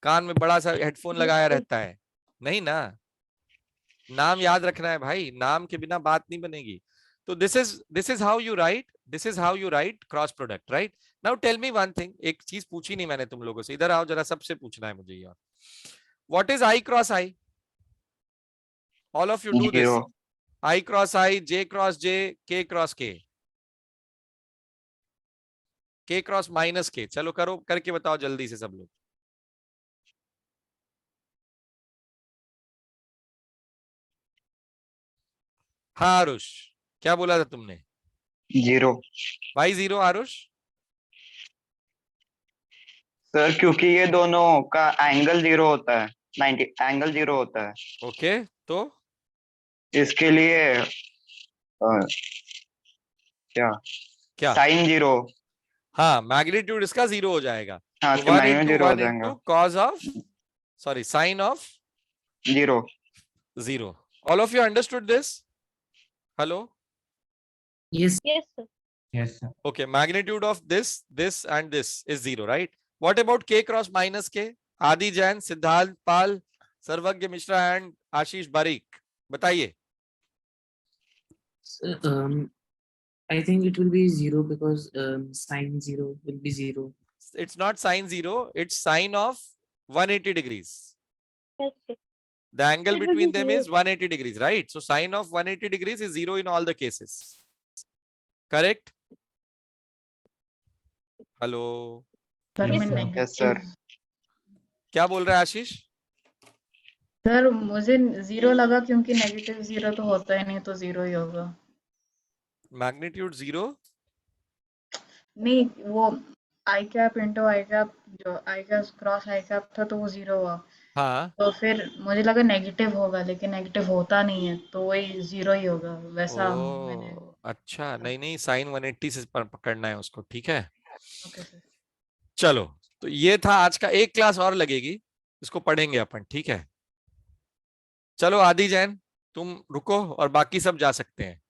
कान में बड़ा सा हेडफोन लगाया रहता है? नहीं ना। नाम याद रखना है भाई, नाम के बिना बात नहीं बनेगी। तो this is how you write cross product, right? Now tell me one thing. एक चीज पूछी नहीं मैंने तुम लोगों से, इधर आओ जरा, सबसे पूछना है मुझे ये। What is I cross I? All of you do this. 0। I cross I, J cross J, K cross के क्रॉस माइनस के। चलो करो, करके बताओ जल्दी से सब लोग। हाँ आरुष, क्या बोला था तुमने? 0 भाई 0 आरुष? सर, क्योंकि ये दोनों का एंगल 0 होता है, 90 एंगल 0 होता है। ओके, तो इसके लिए क्या क्या? साइन 0। हाँ, मैग्नीट्यूड इसका 0 हो जाएगा। हाँ, तो इसके 1 मैग्नीट्यूड into जीरो हो 1 जाएगा, into cos of, sorry, sin of zero. 0. All of you understood this? Hello? Yes. Yes, sir. Yes, sir. Okay, magnitude of this and this is 0, right? What about k cross minus k? Adi Jain, Siddharth Pal, Sarvagya Mishra and Ashish Barik. बताइए। So, I think it will be 0 because sine 0 will be 0. It's not sine 0, it's sine of 180 degrees. Yes, sir. The angle It will between be them 0. is 180 degrees, right? So sine of 180 degrees is 0 in all the cases. Correct? Hello? Sir Yes, मैं sir. Negative Yes, sir. क्या बोल रहा है आशीष? Sir मुझे 0 लगा क्योंकि negative 0 तो होता ही नहीं, तो 0 ही होगा। मैग्नीट्यूड 0? नहीं, वो आई कैप इंटू आई कैप, जो आई कैप क्रॉस आई कैप था तो वो 0 हुआ। हाँ, तो फिर मुझे लगा नेगेटिव होगा, लेकिन नेगेटिव होता नहीं है, तो वही 0 ही होगा, वैसा मैंने। ओ अच्छा, नहीं नहीं, साइन 180 से पकड़ना है उसको, ठीक है। Okay sir. चलो, तो ये था आज का, एक क्लास और लगेगी, इसको पढ़ेंगे अपन, ठीक है। चलो आदि जैन, तुम रुको और बाकी सब जा सकते हैं।